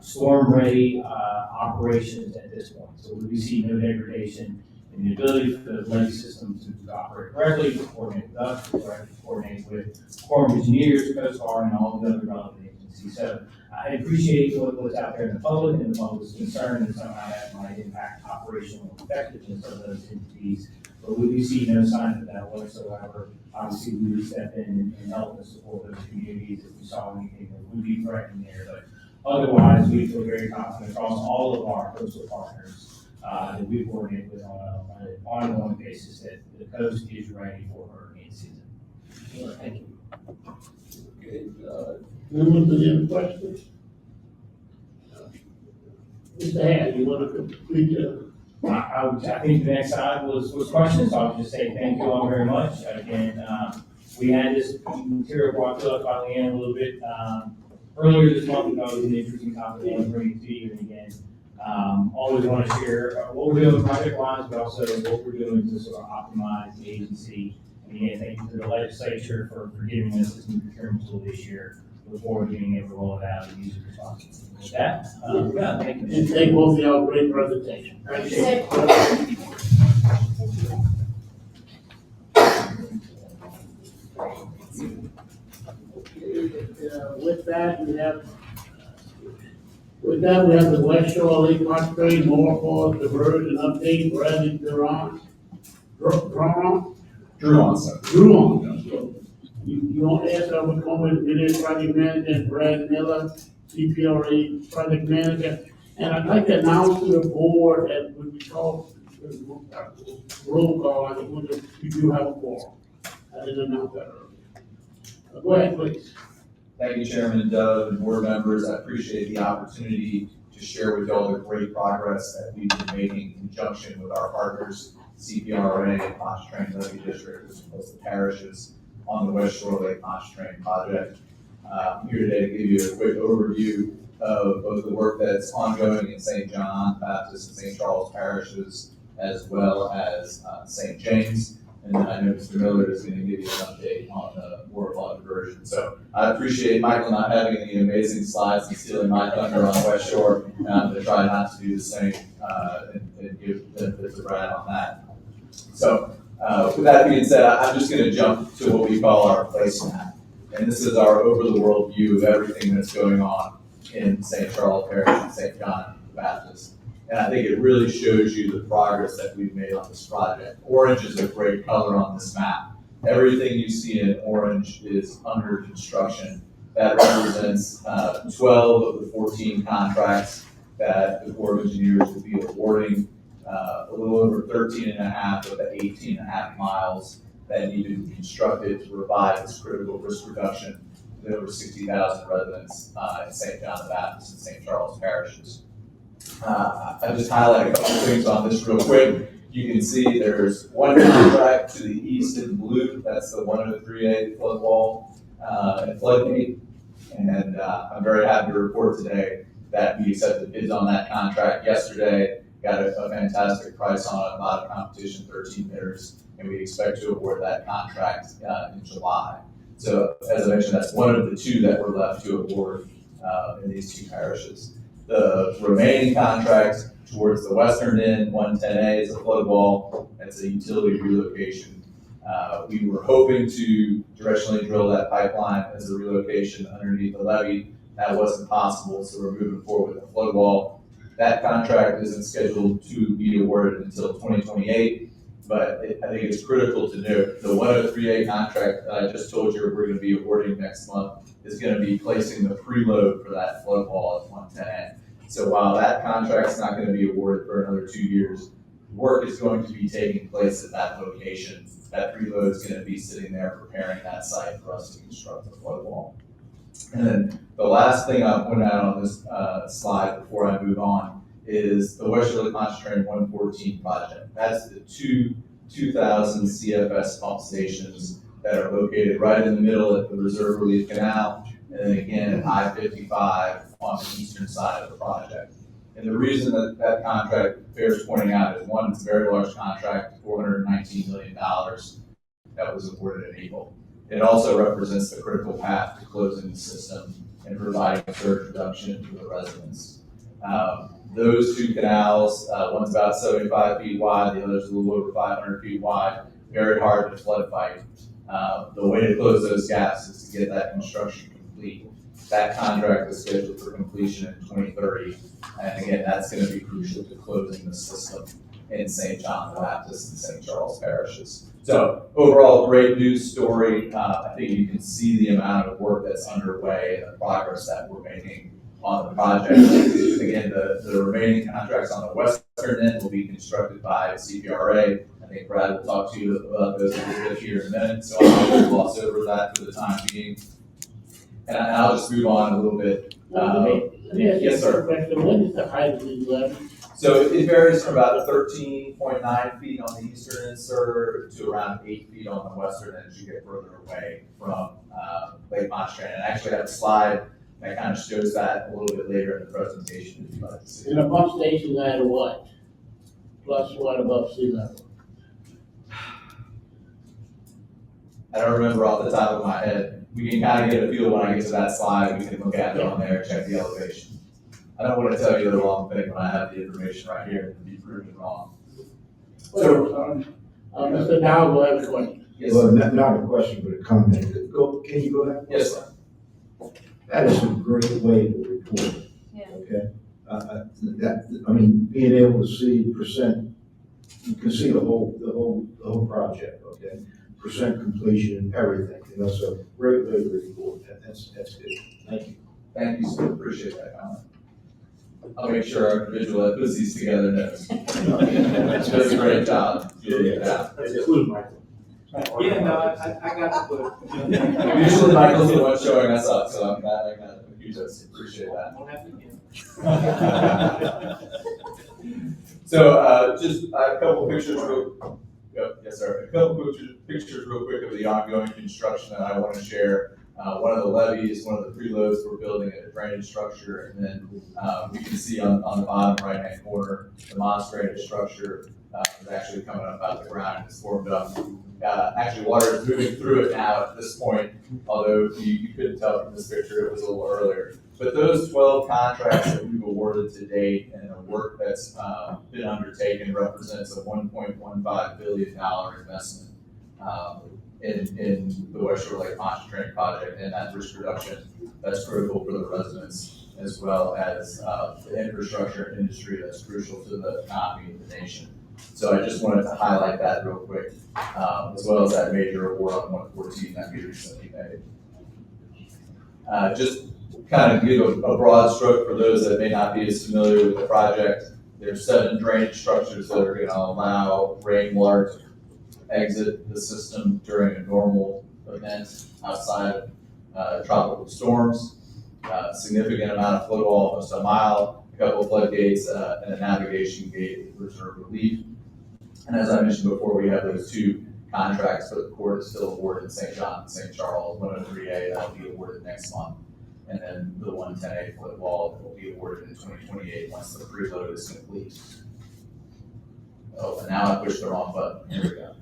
storm-ready operations at this point. So we see no degradation and the ability for the levee system to operate correctly, to coordinate with us, to coordinate with Corps of Engineers, Coast Guard, and all the other relevant agencies. So I appreciate what's out there in the public, and the public's concern that somehow that might impact operational effectiveness of those entities. But we do see no signs of that whatsoever. Obviously, we would step in and help and support those communities if we saw anything that would be threatening there. But otherwise, we feel very confident across all of our coastal partners that we coordinate with on an ongoing basis that the coast is ready for hurricane season. Well, thank you. Okay, members, any questions? Mr. Hadd, you want to complete the? I think the next slide was questions, so I'll just say thank you all very much. Again, we had this material brought to us by Leanne a little bit, earlier this month. It was an interesting topic, I want to bring it to you, and again, always want to share what we're doing project-wise, but also what we're doing to sort of optimize the agency. And again, thank you to the legislature for giving us this new procurement tool this year. Look forward to being able to roll it out and use it responsibly. With that, we're done. Thank you. And thank both of y'all, great presentation. Appreciate we have the West Shore Lake Park Trail, more for diversion update, Bradley Duran. Drew on. So, you want to ask our McCormick Village Project Manager and Brad Miller, CPRA Project Manager. And I'd like to announce to the board that when we call roll call, I think we do have a quorum. I didn't announce that earlier. Go ahead, please. Thank you, Chairman Dove and board members. I appreciate the opportunity to share with you all the great progress that we've been making in conjunction with our partners, CPRA and Pontchartrain Levee District, as well as the parishes on the West Shore Lake Pontchartrain project. I'm here today to give you a quick overview of both the work that's ongoing in St. John Baptist and St. Charles parishes, as well as St. James. And then I know Mr. Miller is going to give you an update on the waterfall diversion. So I appreciate Michael not having any amazing slides and stealing my thunder on West Shore. And I'm going to try not to do the same and give benefit to Brad on that. So with that being said, I'm just going to jump to what we call our place map. And this is our over-the-world view of everything that's going on in St. Charles Parish and St. John Baptist. And I think it really shows you the progress that we've made on this project. Orange is a great color on this map. Everything you see in orange is under construction. That represents 12 of the 14 contracts that the Corps of Engineers will be awarding, a little over 13 and a half of the 18 and a half miles that need to be constructed to provide this critical risk reduction to over 60,000 residents in St. John the Baptist and St. Charles parishes. I just highlight a couple of things on this real quick. You can see there's one contract to the east in blue. That's the 103A flood wall and floodgate. And I'm very happy to report today that we accepted bids on that contract yesterday, got a fantastic price on it, about a competition, 13 bidders, and we expect to award that contract in July. So as I mentioned, that's one of the two that we're left to award in these two parishes. The remaining contract towards the western end, 110A, is a flood wall. It's a utility relocation. We were hoping to directionally drill that pipeline as a relocation underneath the levee. That wasn't possible, so we're moving forward with the flood wall. That contract isn't scheduled to be awarded until 2028, but I think it's critical to note the 103A contract that I just told you we're going to be awarding next month is going to be placing the preload for that flood wall at 110A. So while that contract's not going to be awarded for another 2 years, work is going to be taking place at that location. That preload is going to be sitting there preparing that site for us to construct the flood wall. And then the last thing I'll point out on this slide before I move on is the West Shore Lake Pontchartrain 114 project. That's the 2,000 CFS pump stations that are located right in the middle at the Reserve Relief Canal, and then again at I-55 on the eastern side of the project. And the reason that that contract bears pointing out is, one, it's a very large contract, $419 million that was awarded in April. It also represents the critical path to closing the system and providing surge reduction to the residents. Those two canals, one's about 75 feet wide, the other's a little over 500 feet wide, very hard to flood fight. The way to close those gaps is to get that construction complete. That contract is scheduled for completion in 2030, and again, that's going to be crucial to closing the system in St. John the Baptist and St. Charles parishes. So overall, great news story. I think you can see the amount of work that's underway and the progress that we're making on the project. Again, the remaining contracts on the western end will be constructed by CPRA. I think Brad will talk to you about those a little bit here in a minute, so I'll gloss over that for the time being. And I'll just move on a little bit. Let me ask you Yes, a sir. question. What is the height of these levees? So it varies from about 13.9 feet on the eastern end, sir, to around 8 feet on the western end as you get further away from Lake Pontchartrain. And I actually have a slide that kind of shows that a little bit later in the presentation if you'd like to see. And the pump stations at what? Plus what above sea level? I don't remember off the top of my head. We can kind of get a feel when I get to that slide. We can look at it on there, check the elevation. I don't want to tell you the wrong thing when I have the information right here and be proven wrong. So, Mr. Dow will have a question. Yes, Well, sir. not a question, but a comment. Can you go ahead? Yes, sir. That is a great way to report. Yeah. Okay? I mean, being able to see percent, you can see the whole project, okay? Percent completion, everything, you know, so great way to report. That's good. Thank you. Thank you, sir. Appreciate that comment. I'll make sure our individual that puts these together knows. Does a great job. Yeah. Include Michael. Yeah, no, I got the book. Usually Michael's the one showing us up, so I'm glad I got to use us. Appreciate that. Won't happen again. So, just a couple pictures yes, sir. A couple pictures real quick of the ongoing construction that I want to share. One of the levees, one of the preloads we're building a drainage structure, and then we can see on the bottom right-hand corner, the Moss drainage structure is actually coming up out of the ground and it's formed up. Actually, water is moving through it now at this point, although you couldn't tell from this picture, it was a little earlier. But those 12 contracts that we've awarded to date and the work that's been undertaken represents a $1.15 billion investment in the West Shore Lake Pontchartrain project, and that risk reduction that's critical for the residents as well as the infrastructure and industry that's crucial to the economy of the nation. So I just wanted to highlight that real quick, as well as that major award on 114 that we recently made. Just kind of give a broad stroke for those that may not be as familiar with the project. There's 7 drainage structures that are going to allow rainwater to exit the system during a normal event outside of tropical storms. Significant amount of flow wall, almost a mile, a couple of floodgates, and a navigation gate for reserve relief. And as I mentioned before, we have those 2 contracts for the court is still awarded in St. John and St. Charles, 103A that'll be awarded next month. And then the 110A flood wall will be awarded in 2028 once the preload is complete. Oh, and now I pushed the wrong button. Here we go.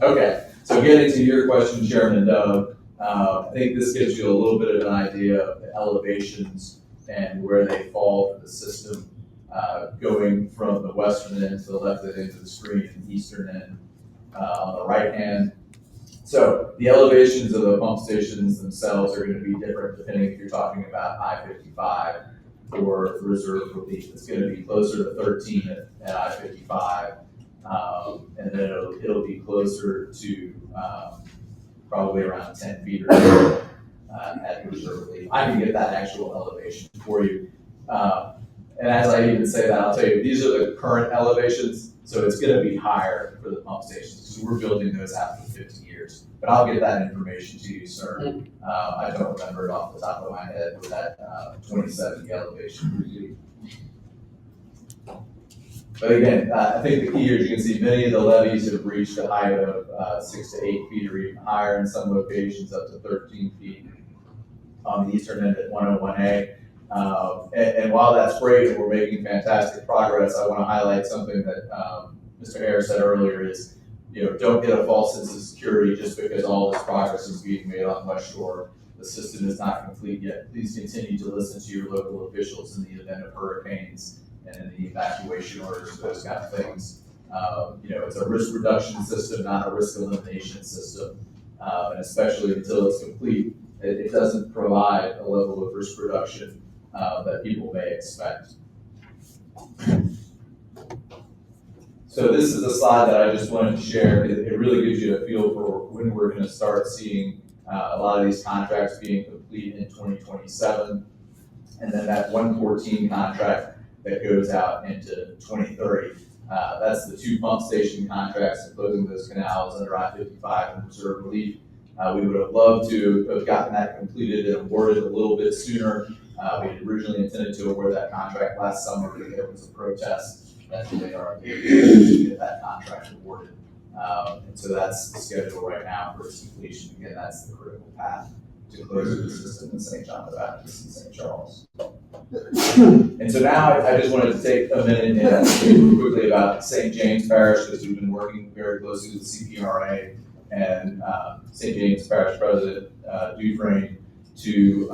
Okay, so getting to your question, Chairman Doug, I think this gives you a little bit of an idea of the elevations and where they fall for the system, going from the western end to the left end of the screen and the eastern end on the right hand. So the elevations of the pump stations themselves are going to be different depending if you're talking about I-55 or reserve relief. It's going to be closer to 13 at I-55, and then it'll be closer to probably around 10 feet or so at reserve relief. I can get that actual elevation for you. And as I even say that, I'll tell you, these are the current elevations, so it's going to be higher for the pump stations because we're building those after 50 years. But I'll get that information to you, sir. I don't remember it off the top of my head with that 2070 elevation would be. But again, I think the key here, as you can see, many of the levees have reached a height of 6 to 8 feet or even higher in some locations, up to 13 feet on the eastern end at 101A. And while that's great and we're making fantastic progress, I want to highlight something that Mr. Harris said earlier is, don't get a false sense of security just because all this progress is being made on West Shore. the system is not complete yet. Please continue to listen to your local officials in the event of hurricanes and in the evacuation orders, those kind of things. It's a risk reduction system, not a risk elimination system. And especially until it's complete, it doesn't provide a level of risk reduction that people may expect. So this is a slide that I just wanted to share. It really gives you a feel for when we're going to start seeing a lot of these contracts being complete in 2027. And then that 114 contract that goes out into 2030. That's the 2 pump station contracts and closing those canals under I-55 and reserve relief. We would have loved to have gotten that completed and awarded a little bit sooner. We had originally intended to award that contract last summer, but there was a protest. That's when they are able to get that contract awarded. And so that's the schedule right now for its completion. Again, that's the critical path to close the system in St. John the Baptist and St. Charles. And so now I just wanted to take a minute and speak quickly about St. James Parish, because we've been working very closely with CPRA and St. James Parish President Dufresne to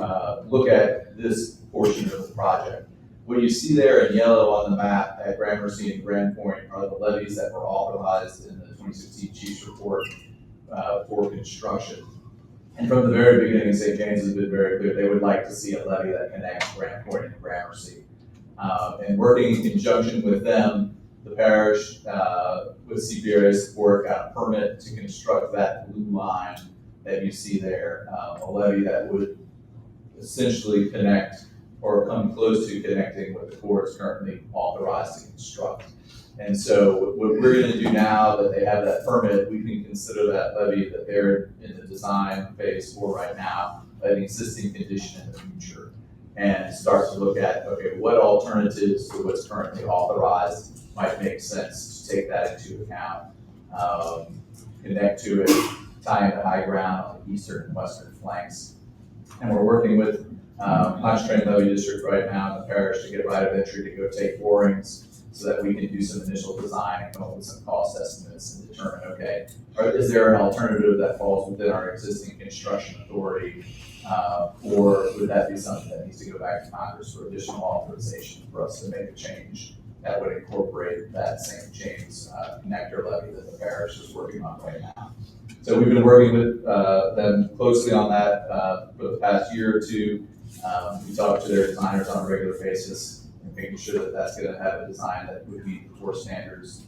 look at this portion of the project. What you see there in yellow on the map at Gramercy and Grand Point are the levees that were authorized in the 2016 Chiefs Report for construction. And from the very beginning, St. James has been very clear. They would like to see a levee that connects Grand Point and Gramercy. And working in conjunction with them, the parish, with CPRA support, got a permit to construct that blue line that you see there, a levee that would essentially connect or come close to connecting what the Corps is currently authorized to construct. And so what we're going to do now that they have that permit, we can consider that levee that they're in the design phase for right now, an existing condition in the future, and start to look at, okay, what alternatives to what's currently authorized might make sense to take that into account, connect to it, tie into high ground on the eastern and western flanks. And we're working with Pontchartrain Levee District right now in the parish to get right of entry to go take borings so that we can do some initial design and come up with some cost estimates and determine, okay, is there an alternative that falls within our existing construction authority, or would that be something that needs to go back to Congress for additional authorization for us to make a change that would incorporate that St. James connector levee that the parish is working on right now. So we've been working with them closely on that for the past year or two. We talk to their designers on a regular basis and making sure that that's going to have a design that would meet the Corps standards.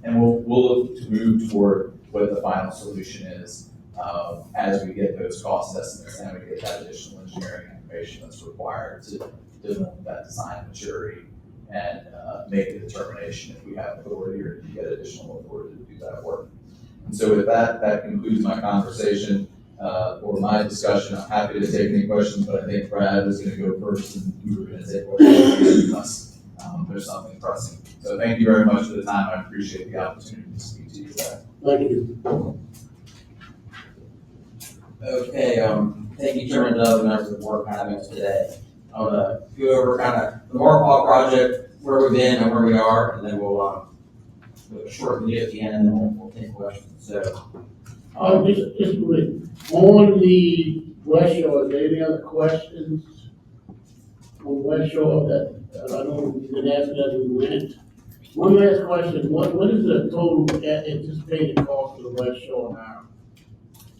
And we'll look to move toward what the final solution is as we get those cost estimates and we get that additional engineering information that's required to develop that design maturity and make the determination if we have authority or if we get additional authority to do that work. And so with that, that concludes my conversation or my discussion. I'm happy to take any questions, but I think Brad is going to go first and we were going to take questions unless there's something pressing. So thank you very much for the time. I appreciate the opportunity to speak to you today. Thank you. Okay, thank you, Chairman Dove, and members of the board for having us today. I want to go over kind of the Marpaw project, where we've been and where we are, and then we'll do a short video at the end, and then we'll take questions. So, Just quick, on the West Shore, is there any other questions on West Shore that I know we've been asking as we went? One last question, what is the total anticipated cost of the West Shore now?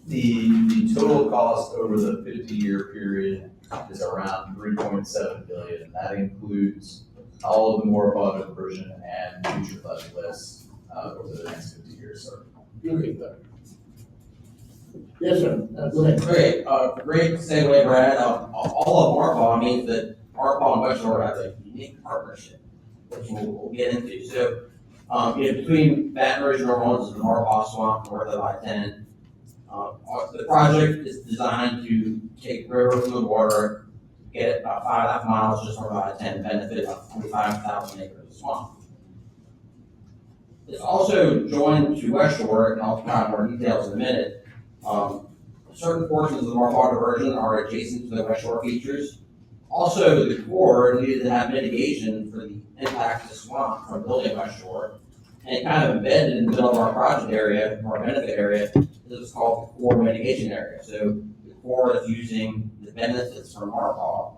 The total cost over the 50-year period is around $3.7 billion, and that includes all of the Marpaw diversion and future levee lists over the next 50 years, sir. Okay, good. Yes, sir. Go ahead. okay, great segue, Brad. All of Marpaw means that Marpaw and West Shore have a unique partnership, which we'll get into. So, between Baton Rouge and New Orleans is the Marpaw Swamp, north of I-10. The project is designed to take river fluid water, get it about 5.5 miles just north of I-10, benefit about 45,000 acres of swamp. It's also joined to West Shore, and I'll provide more details in a minute. Certain portions of the Marpaw diversion are adjacent to the West Shore features. Also, the Corps needed to have mitigation for the impact of the swamp from building West Shore, and kind of embedded in the middle of our project area, our benefit area, this is called the Corps mitigation area. So the Corps is using the benefits from MARPA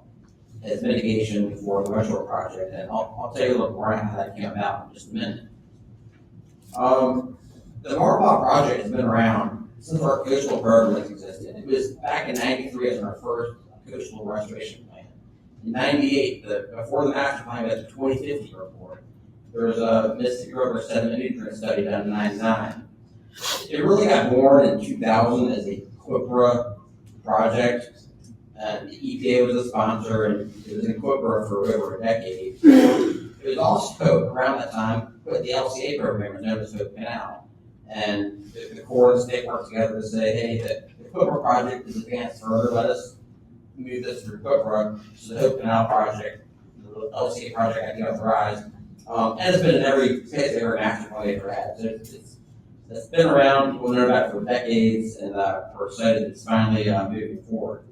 as mitigation for the West Shore project, and I'll tell you a little more how that came about in just a minute. The MARPA project has been around since our coastal program existed. It was back in '93 as our first coastal restoration plan. In '98, before the master plan got the 2050 report, there was a Mississippi River sediment nutrient study done in '99. It really got born in 2000 as a CPRA project, and the EPA was a sponsor, and it was in CPRA for over a decade. It was also around that time put the LCA program was known as Hope Canal, and the Corps and the state worked together to say, hey, the CPRA project is advanced further. Let us move this through CPRA, so the Hope Canal project, the LCA project, got authorized. And it's been in every state every master plan they ever had. So it's been around, people know about it for decades, and we're excited it's finally moving forward.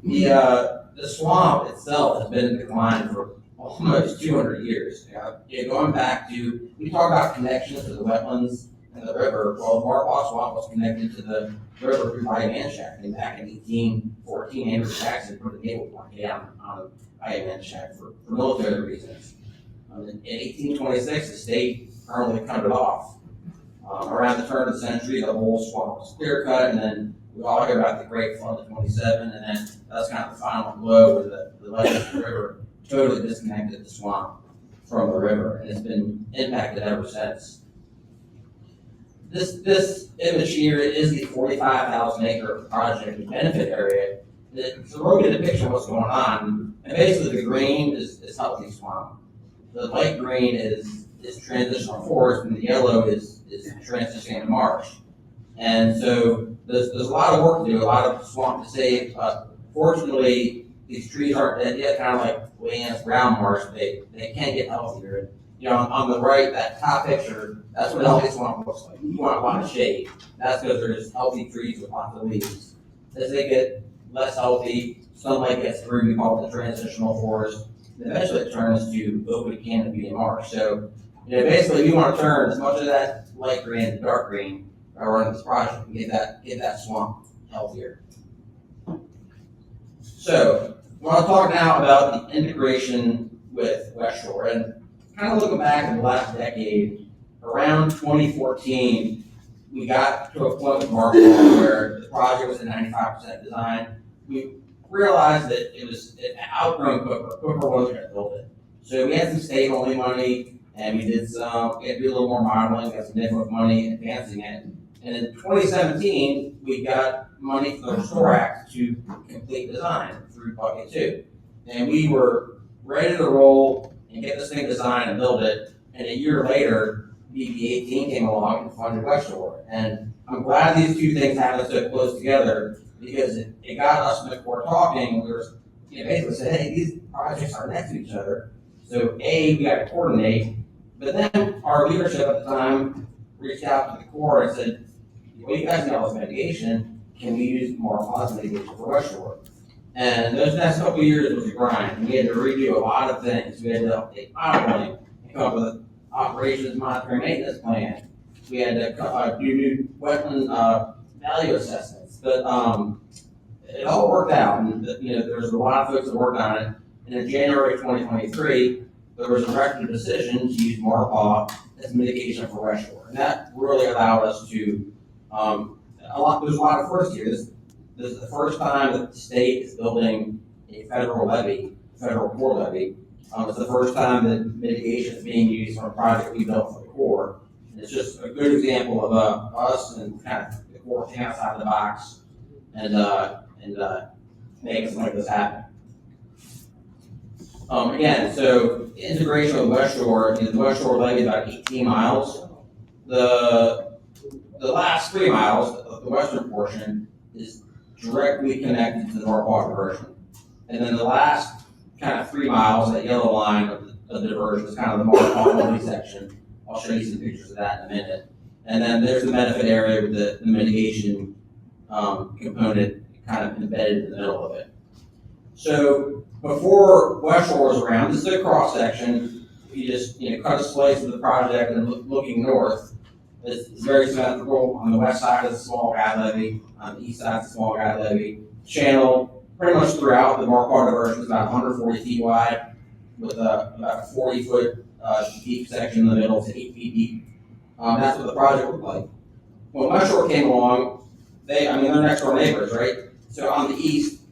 The swamp itself has been in decline for almost 200 years. Going back to, we talk about connections to the wetlands and the river. Well, the Marquardt Swamp was connected to the river through Iron-Shack. And back in 1814, Andrew Jackson put a cable block down on Iron-Shack for military reasons. In 1826, the state permanently cut it off. Around the turn of the century, the whole swamp was clear cut, and then we all hear about the Great Flood of 27, and then that's kind of the final blow where the Legacy River totally disconnected the swamp from the river, and it's been impacted ever since. This image here is the 45,000 acre project benefit area. So we'll get a picture of what's going on, and basically the green is healthy swamp. The light green is transitional forest, and the yellow is transitioning to marsh. And so there's a lot of work to do, a lot of swamp to save, but fortunately, these trees aren't dead yet, kind of like Leanne's brown marsh, they can get healthier. You know, on the right, that top picture, that's what a healthy swamp looks like. You want a lot of shade. That's because there's healthy trees with lots of leaves. As they get less healthy, sunlight gets through, we call it the transitional forest. And eventually it turns to open canopy and marsh. So, you know, basically we want to turn as much of that light green to dark green by running this project and get that swamp healthier. So, I want to talk now about the integration with West Shore. And kind of looking back in the last decade, around 2014, we got to a point with Marquardt where the project was at 95% design. We realized that it was an outgrown CPRA. CPRA wasn't going to build it. So we had some state-only money, and we had to do a little more modeling, got some network money, advancing it. And in 2017, we got money from the Restore Act to complete design through Bucket 2. And we were ready to roll and get this thing designed and build it. And a year later, BB18 came along and funded West Shore. And I'm glad these two things happened so close together because it got us in the Corps talking. We were basically saying, hey, these projects are next to each other. So we got to coordinate. But then our leadership at the time reached out to the Corps and said, well, you guys know all this mitigation. Can we use more positive mitigation for West Shore? And those next couple of years was a grind. We had to redo a lot of things. We had to update modeling and come up with an operations monitoring maintenance plan. We had to do new wetland value assessments. But it all worked out. And there's a lot of folks that worked on it. And in January 2023, there was a record decision to use Marquardt as mitigation for West Shore. And that really allowed us to, there's a lot of firsts here. This is the first time that the state is building a federal Corps levy. It's the first time that mitigation is being used for a project we built for the Corps. And it's just a good example of us and kind of the Corps thinking outside the box and making something like this happen. Again, so integration with West Shore, the West Shore levy is about 18 miles. The last 3 miles, the western portion, is directly connected to the Marquardt diversion. And then the last kind of 3 miles, that yellow line of the diversion, is kind of the Marquardt only section. I'll show you some pictures of that in a minute. And then there's the benefit area with the mitigation component kind of embedded in the middle of it. So before West Shore was around, this is a cross section. If you just cut a slice of the project and looking north, It's very symmetrical. On the west side is a small guide levee, on the east side is a small guide levee. Channel pretty much throughout, the Marquardt diversion is about 140 feet wide with about a 40-foot deep section in the middle to 8 feet deep. That's what the project looked like. When West Shore came along, they're next door neighbors, right? So on the east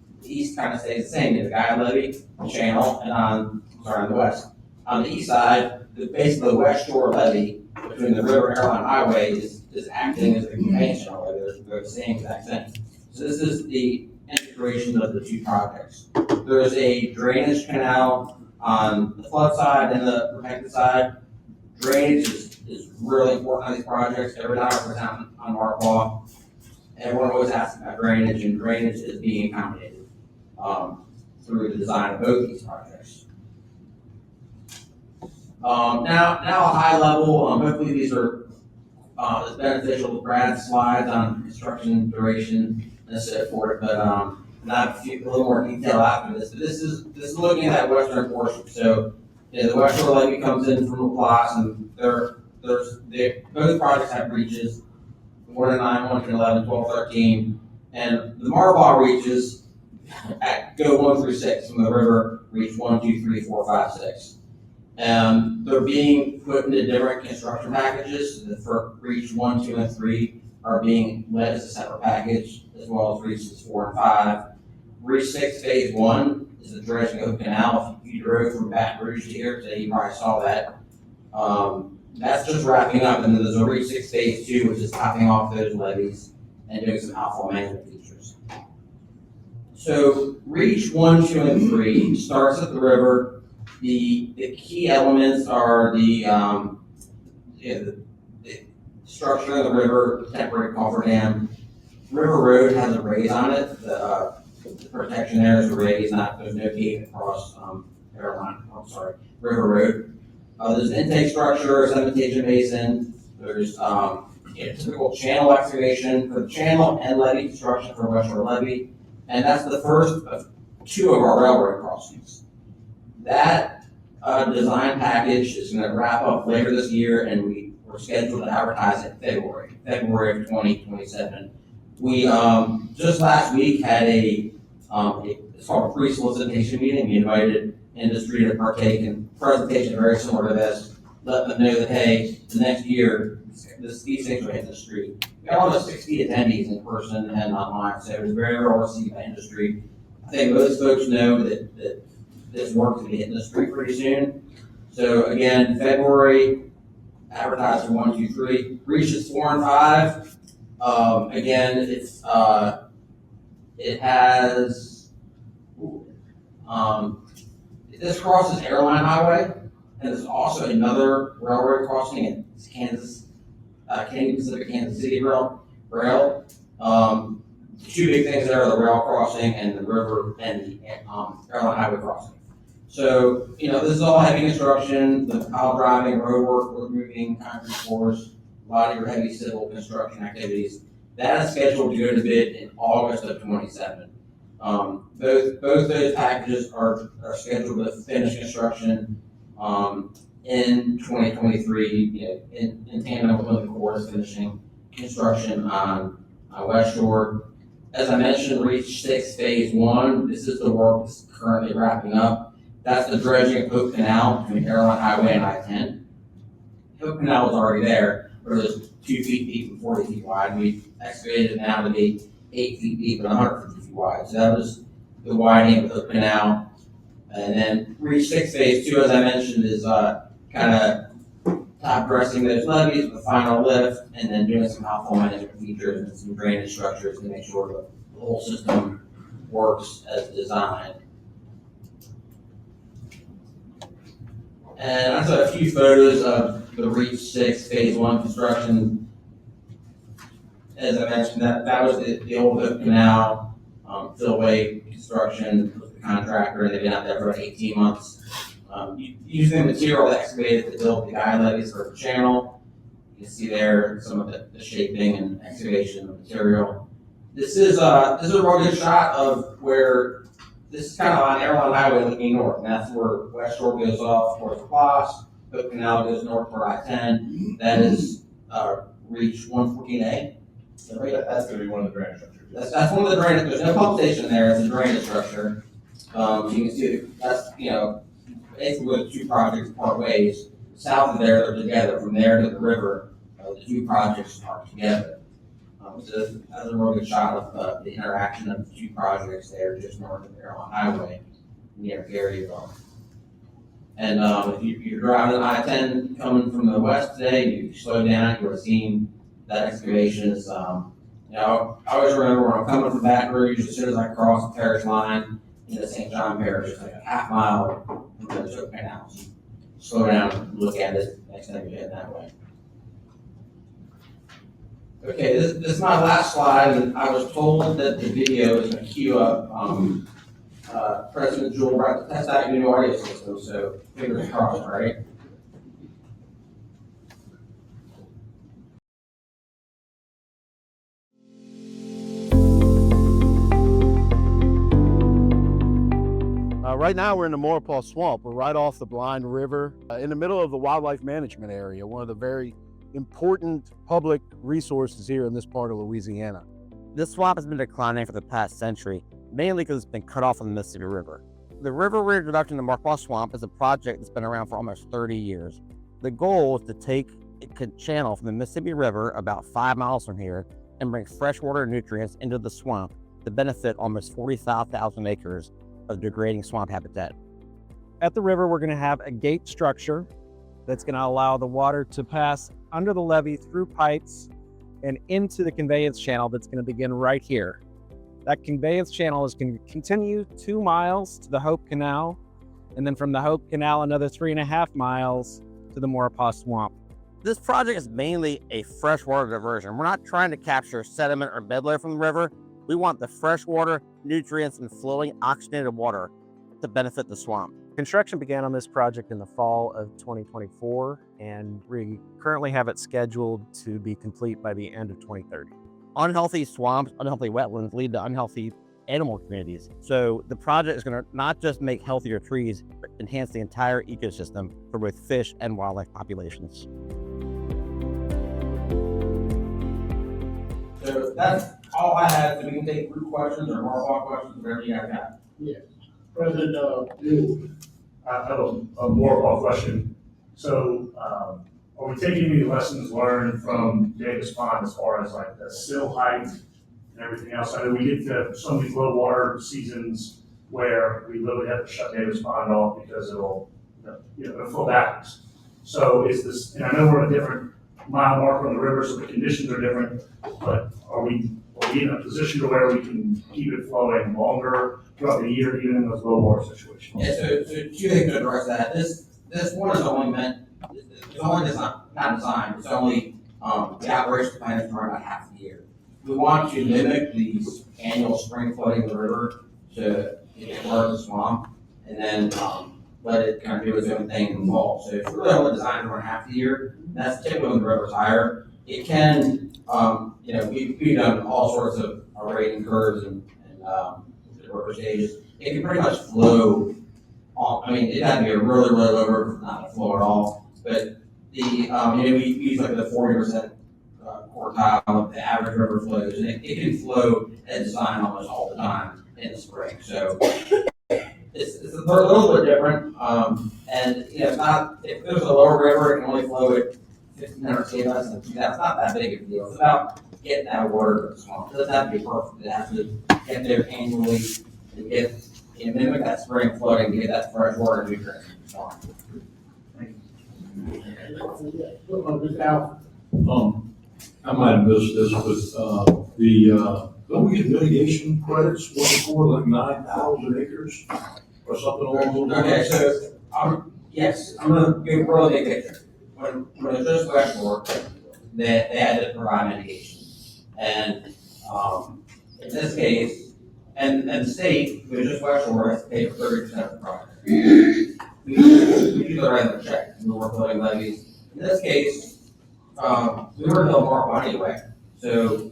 kind of stays the same. You have the guide levee, the channel, and on the west. On the east side, basically the West Shore levee between the river Airline Highway is acting as the conventional levee. They're the same exact thing. So this is the integration of the two projects. There is a drainage canal on the flood side and the protected side. Drainage is really important on these projects. Every time I present on Marquardt, everyone always asks about drainage, and drainage is being accommodated through the design of both these projects. Now a high level. Hopefully these are as beneficial to Brad's slides on construction duration and so forth, but not a little more detail after this. But this is looking at that western portion. So the West Shore levee comes in from LaPlace, and both projects have reaches 1 to 9, 1 to 11, 12, 13, and the Marquardt reaches go 1 through 6 from the river. Reach 1, 2, 3, 4, 5, 6. They're being put into different construction packages. For reach 1, 2, and 3 are being led as a separate package, as well as reaches 4 and 5. Reach 6 phase 1 is the dredging of the canal. If you drove from Baton Rouge to here today, you probably saw that. That's just wrapping up, and then there's a reach 6 phase 2, which is topping off those levees and doing some outflow management features. So reach 1, 2, and 3 starts at the river. The key elements are the structure of the river, the temporary coffer dam. River Road has a raise on it. The protection there is a raise, there's no gate across River Road. There's an intake structure, sedimentation basin. There's typical channel excavation for the channel and levee construction for West Shore levee. And that's the first of 2 of our railroad crossings. That design package is going to wrap up later this year, and we're scheduled to advertise it February of 2027. We just last week had it's called a pre-solicitation meeting. We invited industry to partake in a presentation very similar to this, let them know that, hey, the next year, these things are hitting the street. We got almost 60 attendees in person and online, so it was very well received by industry. I think most folks know that this work to be hitting the street pretty soon. So again, February, advertised for 1, 2, 3, reaches 4 and 5. Again, it has, this crosses Airline Highway, and there's also another railroad crossing in Kansas, Canadian Pacific Kansas City Rail. The 2 big things there are the rail crossing and the river and the Airline Highway crossing. So, this is all heavy construction, the pile driving, road work, road moving, concrete pours, a lot of your heavy civil construction activities. That is scheduled to go to bid in August of 27. Both those packages are scheduled to finish construction in 2023, in tandem with the Corps is finishing construction on West Shore. As I mentioned, reach 6 phase 1. This is the work that's currently wrapping up. That's the dredging of Hope Canal between Airline Highway and I-10. Hope Canal was already there, but it was 2 feet deep and 40 feet wide. We excavated it now to be 8 feet deep and 150 feet wide. So that was the widening of Hope Canal. And then reach 6 phase 2, as I mentioned, is kind of top dressing those levees with a final lift, and then doing some outflow management features and some drainage structures to make sure the whole system works as designed. And I saw a few photos of the Reach 6 Phase 1 construction. As I mentioned, that was the old Hope Canal fillway construction with the contractor, and they've been out there for about 18 months. Using the material excavated to build the guide levees for the channel. You can see there some of the shaping and excavation of material. This is a real good shot of where this is kind of on Airline Highway looking north, and that's where West Shore goes off towards LaPlace. Hope Canal goes north toward I-10. That is reach 114A. Is that right? That's gonna be one of the drainage structures. That's one of the drainage, there's no pump station there, it's a drainage structure. So you can see, that's, basically where the two projects part ways. South of there, they're together, from there to the river, the two projects are together. So that's a real good shot of, the interaction of the two projects there, just north of Maryland Highway, near Garyville. And, if you're driving I-10 coming from the west today, you slow down, you would have seen that excavation is, I always remember when I'm coming from Baton Rouge, as soon as I cross the parish line into St. John Parish, it's like a half mile from the Toke Canal. So slow down and look at it next time you head that way. Okay, this is my last slide, and I was told that the video is going to queue up President Jewell about to test out your new audio system, so fingers crossed, right? Right now, we're in the Maurepas Swamp. We're right off the Blind River, in the middle of the wildlife management area, one of the very important public resources here in this part of Louisiana. This swamp has been declining for the past century, mainly because it's been cut off from the Mississippi River. The river reintroduction of the Maurepas Swamp is a project that's been around for almost 30 years. The goal is to take a channel from the Mississippi River about 5 miles from here and bring freshwater nutrients into the swamp to benefit almost 45,000 acres of degrading swamp habitat. At the river, we're going to have a gate structure that's going to allow the water to pass under the levee through pipes and into the conveyance channel that's going to begin right here. That conveyance channel is going to continue 2 miles to the Hope Canal, and then from the Hope Canal another 3.5 miles to the Maurepas Swamp. This project is mainly a freshwater diversion. We're not trying to capture sediment or bedload from the river. We want the freshwater, nutrients, and flowing oxygenated water to benefit the swamp. Construction began on this project in the fall of 2024, and we currently have it scheduled to be complete by the end of 2030. Unhealthy swamps, unhealthy wetlands lead to unhealthy animal communities. So the project is going to not just make healthier trees, but enhance the entire ecosystem for both fish and wildlife populations. So that's all I have, so we can take group questions or more questions, whatever you guys got. Yes. President Jewell. I have a more question. So, are we taking any lessons learned from Davis Pond as far as like the sill height and everything else? I know we get to some of these low water seasons where we literally have to shut Davis Pond off because it'll flow backwards. So is this, and I know we're at a different mile marker on the river, so the conditions are different, but are we in a position to where we can keep it flowing longer throughout the year, even in those low water situations? Yeah, so 2 things to address that. This one is only meant, it's only not designed, it's only, the operation plan is for about half the year. We want to mimic these annual spring flooding of the river to convert the swamp, and then, let it kind of do its own thing in the fall. So it's really only designed for half the year. That's typically when the river's higher. It can, we've done all sorts of rating curves and river stages. It can pretty much flow. It had to be a really, really low river for not to flow at all. But we use like the 40% quartile of the average river flows, and it can flow at design almost all the time in the spring. So it's a little bit different. It's not, if there's a lower river, it can only flow at 1,500 feet less than 2,000. It's not that big of a deal. It's about getting that water to the swamp. It doesn't have to be perfect. It has to get there annually and mimic that spring flooding to get that fresh water nutrient in the swamp. I might have missed this, but don't we get mitigation credits for like 9,000 acres or something along those lines? Okay, so yes, I'm gonna give a really big picture. When it was just West Shore, they had to provide mitigation. And in this case, and the state, which is West Shore, has to pay for 30% of the project. We do the right check, we were building levees. In this case, we were building Markpaw anyway. So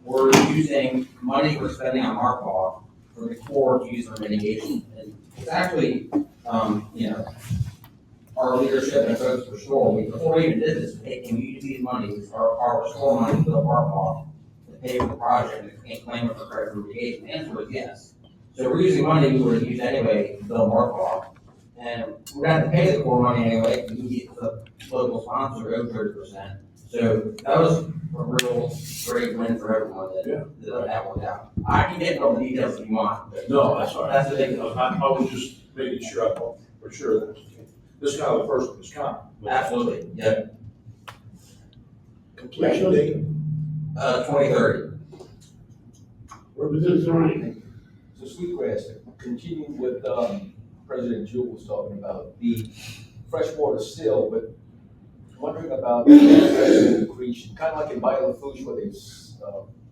we're using money we're spending on Markpaw for the Corps to use for mitigation. And it's actually, our our leadership and folks for Restore, before we even did this, hey, can we use these monies, our Restore money, to build our law, to pay for the project and claim it for credit for mitigation? The answer was yes. So we're using money we would have used anyway to build our law. And we're gonna have to pay the core money anyway, because we get the local sponsor over 30%. So that was a real great win for everyone that worked out. I can get into all the details if you want. But No, that's all right. That's the big deal. I was just making sure, I thought for sure that this is kind of the first one, it's kind of. Absolutely, yeah. Completion date, 2030. Representative Ryan. So Sweetgrass, continuing with, President Jewell was talking about the freshwater still, but wondering about the accretion, kind of like in Biofouche where they,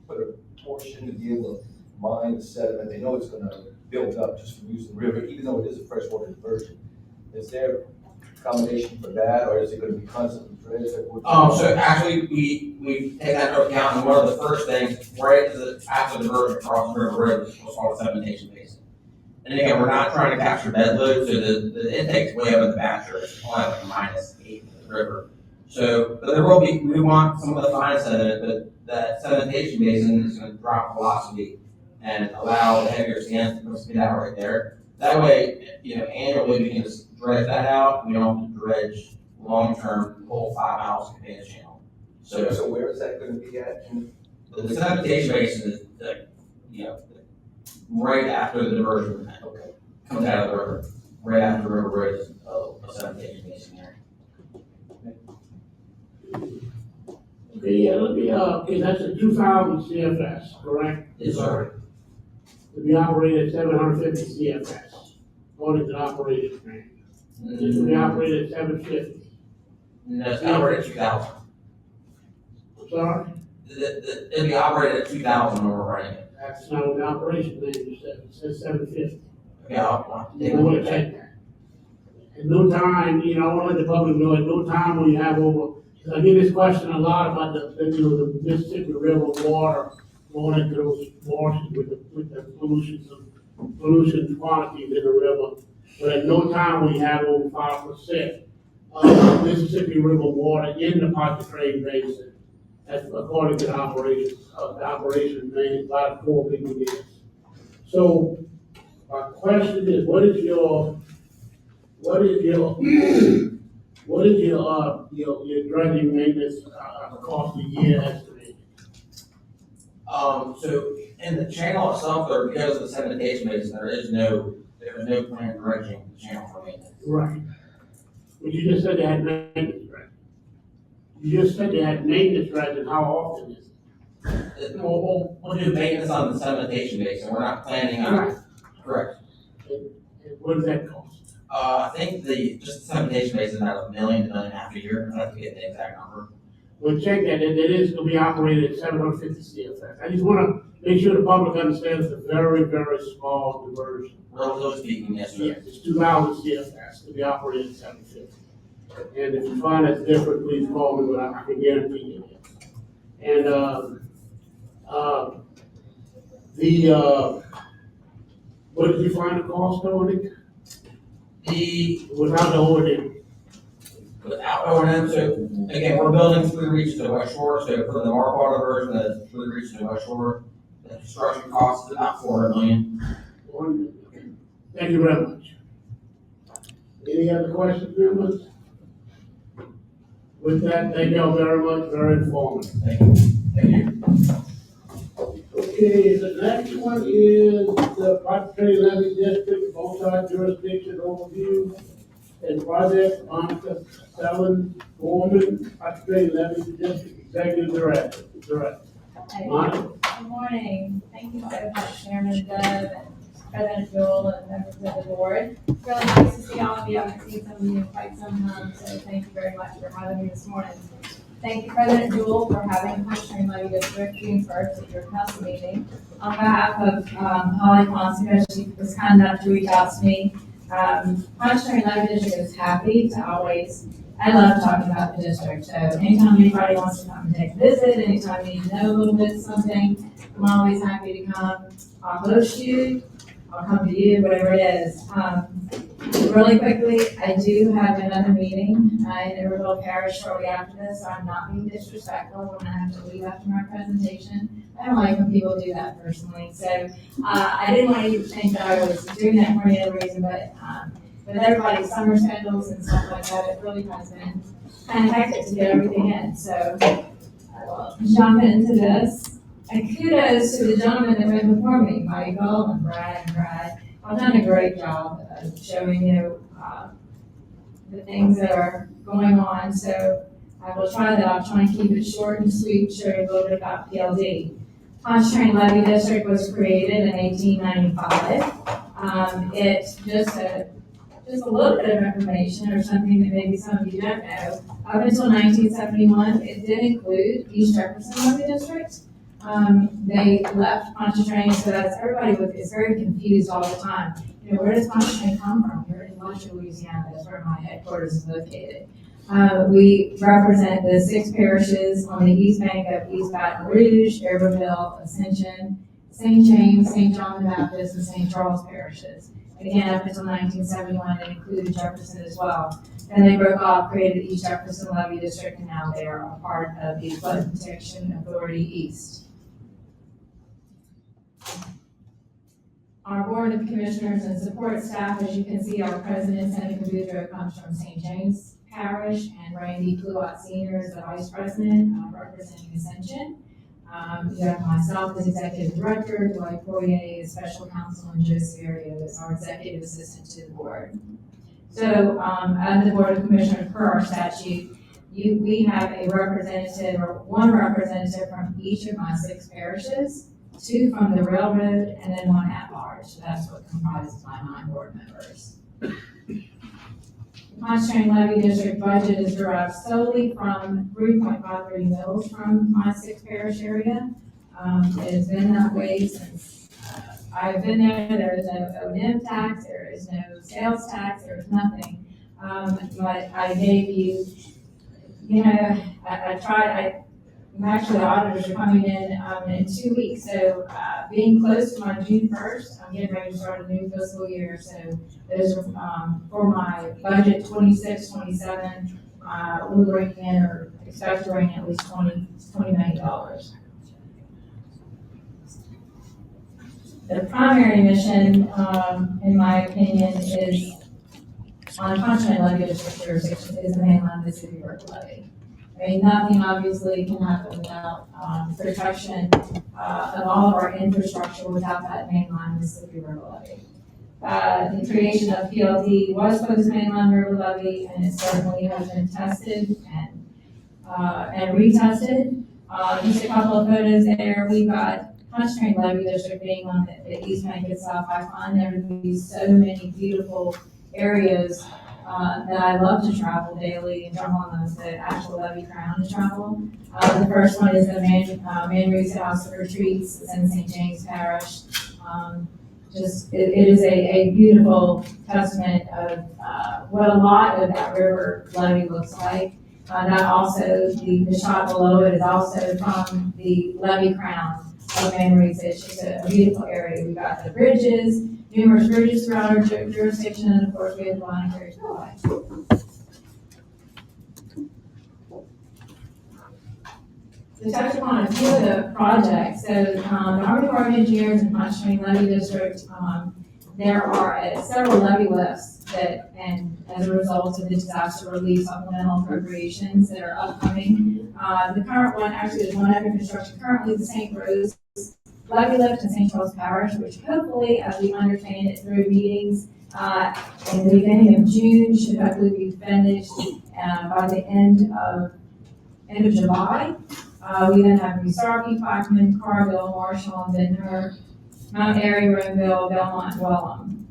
put a portion to be able to mine the sediment. They know it's gonna build up just from using the river, even though it is a freshwater diversion. Is there a combination for that, or is it gonna be constantly dredged? So actually, we take that into account, and one of the first things, right after the diversion across the river road, is what's called a sedimentation basin. And again, we're not trying to capture bed load, so the intake's way up in the Basher, it's only like -8 in the river. So, but there will be, we want some of the fine sediment, but that sedimentation basin is gonna drop velocity and allow the heavier sands to come spit out right there. That way, annually, we can just dredge that out, we don't have to dredge long-term, whole 5 miles of conveyance channel. So where is that gonna be at? The sedimentation basin is, right after the diversion. Okay. Comes out of the river, right after the river road is a sedimentation basin there. Okay, yeah, let me, okay, that's a 2000 CFS, correct? Yes, sir. To be operated at 750 CFS, according to the operating plan. This will be operated at 750. No, it's operated at 2,000. I'm sorry? It'll be operated at 2,000 when we're running it. That's not what the operation plan you said, it says 750. Yeah, I'll take I a want look to at check that. that. At no time, I want to let the public know, at no time when you have over, because I get this question a lot about the Mississippi River water going into those marshes with the pollution quantities in the river. But at no time will you have over 5% of Mississippi River water in the Pontchartrain Basin. That's according to the operation made by the Corps of Engineers. So my question is, what is your dredging maintenance cost a year estimate? So in the channel itself, there, because of the sedimentation basin, there is no planned dredging the channel for maintenance. Right. But you just said they had maintenance, right? You just said they had maintenance, right, and how often is it? We'll do maintenance on the sedimentation basin, we're not planning on. Right. Correct. And what does that cost? I think just the sedimentation basin is about $1 million to $1.5 million a year, I have to get the exact number. Well, check that, it is gonna be operated at 750 CFS. I just wanna make sure the public understands it's a very, very small diversion. Relatively speaking, yes, sir. Yes, it's 2,000 CFS to be operated at 750. And if you find that's different, please call me, but I can guarantee you it. And, what did you find the cost on it? Without the O&M. Without O&M, so again, we're building 3 reaches to West Shore, so for the Marquardt version, that's 3 reaches to West Shore. The construction cost is about $400 million. Thank you very much. Any other questions, members? With that, thank you all very much, very informative. Thank you. Thank you. Okay, the next one is the Pontchartrain Levy District multi-jurisdiction overview and project on Selling Foreman, Pontchartrain Levy District Executive Director. Monica? Good morning. Thank you so much, Chairman Dove and President Jewell and members of the board. It's really nice to see all of you. I haven't seen some of you in quite some time, so thank you very much for having me this morning. Thank you, President Jewell, for having Pontchartrain Levy District June 1st at your council meeting. On behalf of Holly Fonseca, she was kind enough to reach out to me. Pontchartrain Levy District is happy to always, I love talking about the district. So anytime anybody wants to come and take a visit, anytime you need to know a little bit of something, I'm always happy to come. I'll host you, I'll come to you, whatever it is. Really quickly, I do have another meeting in Riverville Parish shortly after this, so I'm not being disrespectful when I have to leave after my presentation. I don't like when people do that personally, so I didn't want you to think that I was doing that for any other reason, but with everybody's summer schedules and stuff like that, it really has been kind of hectic to get everything in, so I will jump into this. And kudos to the gentlemen that went before me, Michael and Brad. I've done a great job of showing you the things that are going on, so I will try that. I'll try and keep it short and sweet, show you a little bit about PLD. Pontchartrain Levy District was created in 1895. It's just a little bit of information or something that maybe some of you don't know. Up until 1971, it did include East Jefferson Levy District. They left Pontchartrain, so that's everybody is very confused all the time. You know, where does Pontchartrain come from? We're in Washington, Louisiana. That's where my headquarters is located. We represent the 6 parishes on the east bank of East Baton Rouge, Iberville, Ascension, St. James, St. John the Baptist, and St. Charles parishes. Again, up until 1971, it included Jefferson as well. Then they broke off, created East Jefferson Levy District, and now they are a part of the Flood Protection Authority East. Our Board of Commissioners and support staff, as you can see, our president, Senator Boudreaux, comes from St. James Parish, and Randy Pluot Sr. is the vice president representing Ascension. You have myself as executive director, Dwight Poirier is special counsel, and Joe Serio is our executive assistant to the board. So, as the Board of Commissioners, per our statute, we have a representative or one representative from each of my 6 parishes, 2 from the railroad, and then 1 at large. So that's what comprises my 9 board members. The Pontchartrain Levy District budget is derived solely from 3.53 mils from my 6 parish area. It has been that way since I've been there. There is no O&M tax, there is no sales tax, there is nothing. But I gave you, actually the auditors are coming in 2 weeks. So being close to my June 1st, I'm getting ready to start a new fiscal year. So those are for my budget 26, 27, we'll bring in or expect to bring in at least $20 million. The primary mission, in my opinion, is on Pontchartrain Levy District jurisdiction is the mainland Mississippi River levy. I mean, nothing obviously can happen without protection of all of our infrastructure without that mainline Mississippi River levy. The creation of PLD was for this mainline river levy, and it certainly has been tested and retested. Just a couple of photos there. We've got Pontchartrain Levy District being on the east bank itself. I find there to be so many beautiful areas that I love to travel daily and jump on the actual levee crown to travel. The first one is the Man Reed's House of Retreats. It's in St. James Parish. It is a beautiful testament of what a lot of that river levee looks like. That also, the shot below it is also from the levee crown of Man Reed's. It's just a beautiful area. We've got the bridges, numerous bridges throughout our jurisdiction, and of course we have the Line Carriage Railway. To touch upon a few of the projects, so the Army Corps of Engineers in Pontchartrain Levy District, there are several levy lifts that, and as a result of the disaster relief supplemental appropriations that are upcoming. The current one, actually there's one under construction currently, the St. Rose levy lift in St. Charles Parish, which hopefully, as we understand it through meetings, in the beginning of June, should hopefully be finished by the end of July. We then have Sarpy, Clackman, Carville, Marshall, and Vintner, Mount Airy, Roanville, Belmont, and Wellham.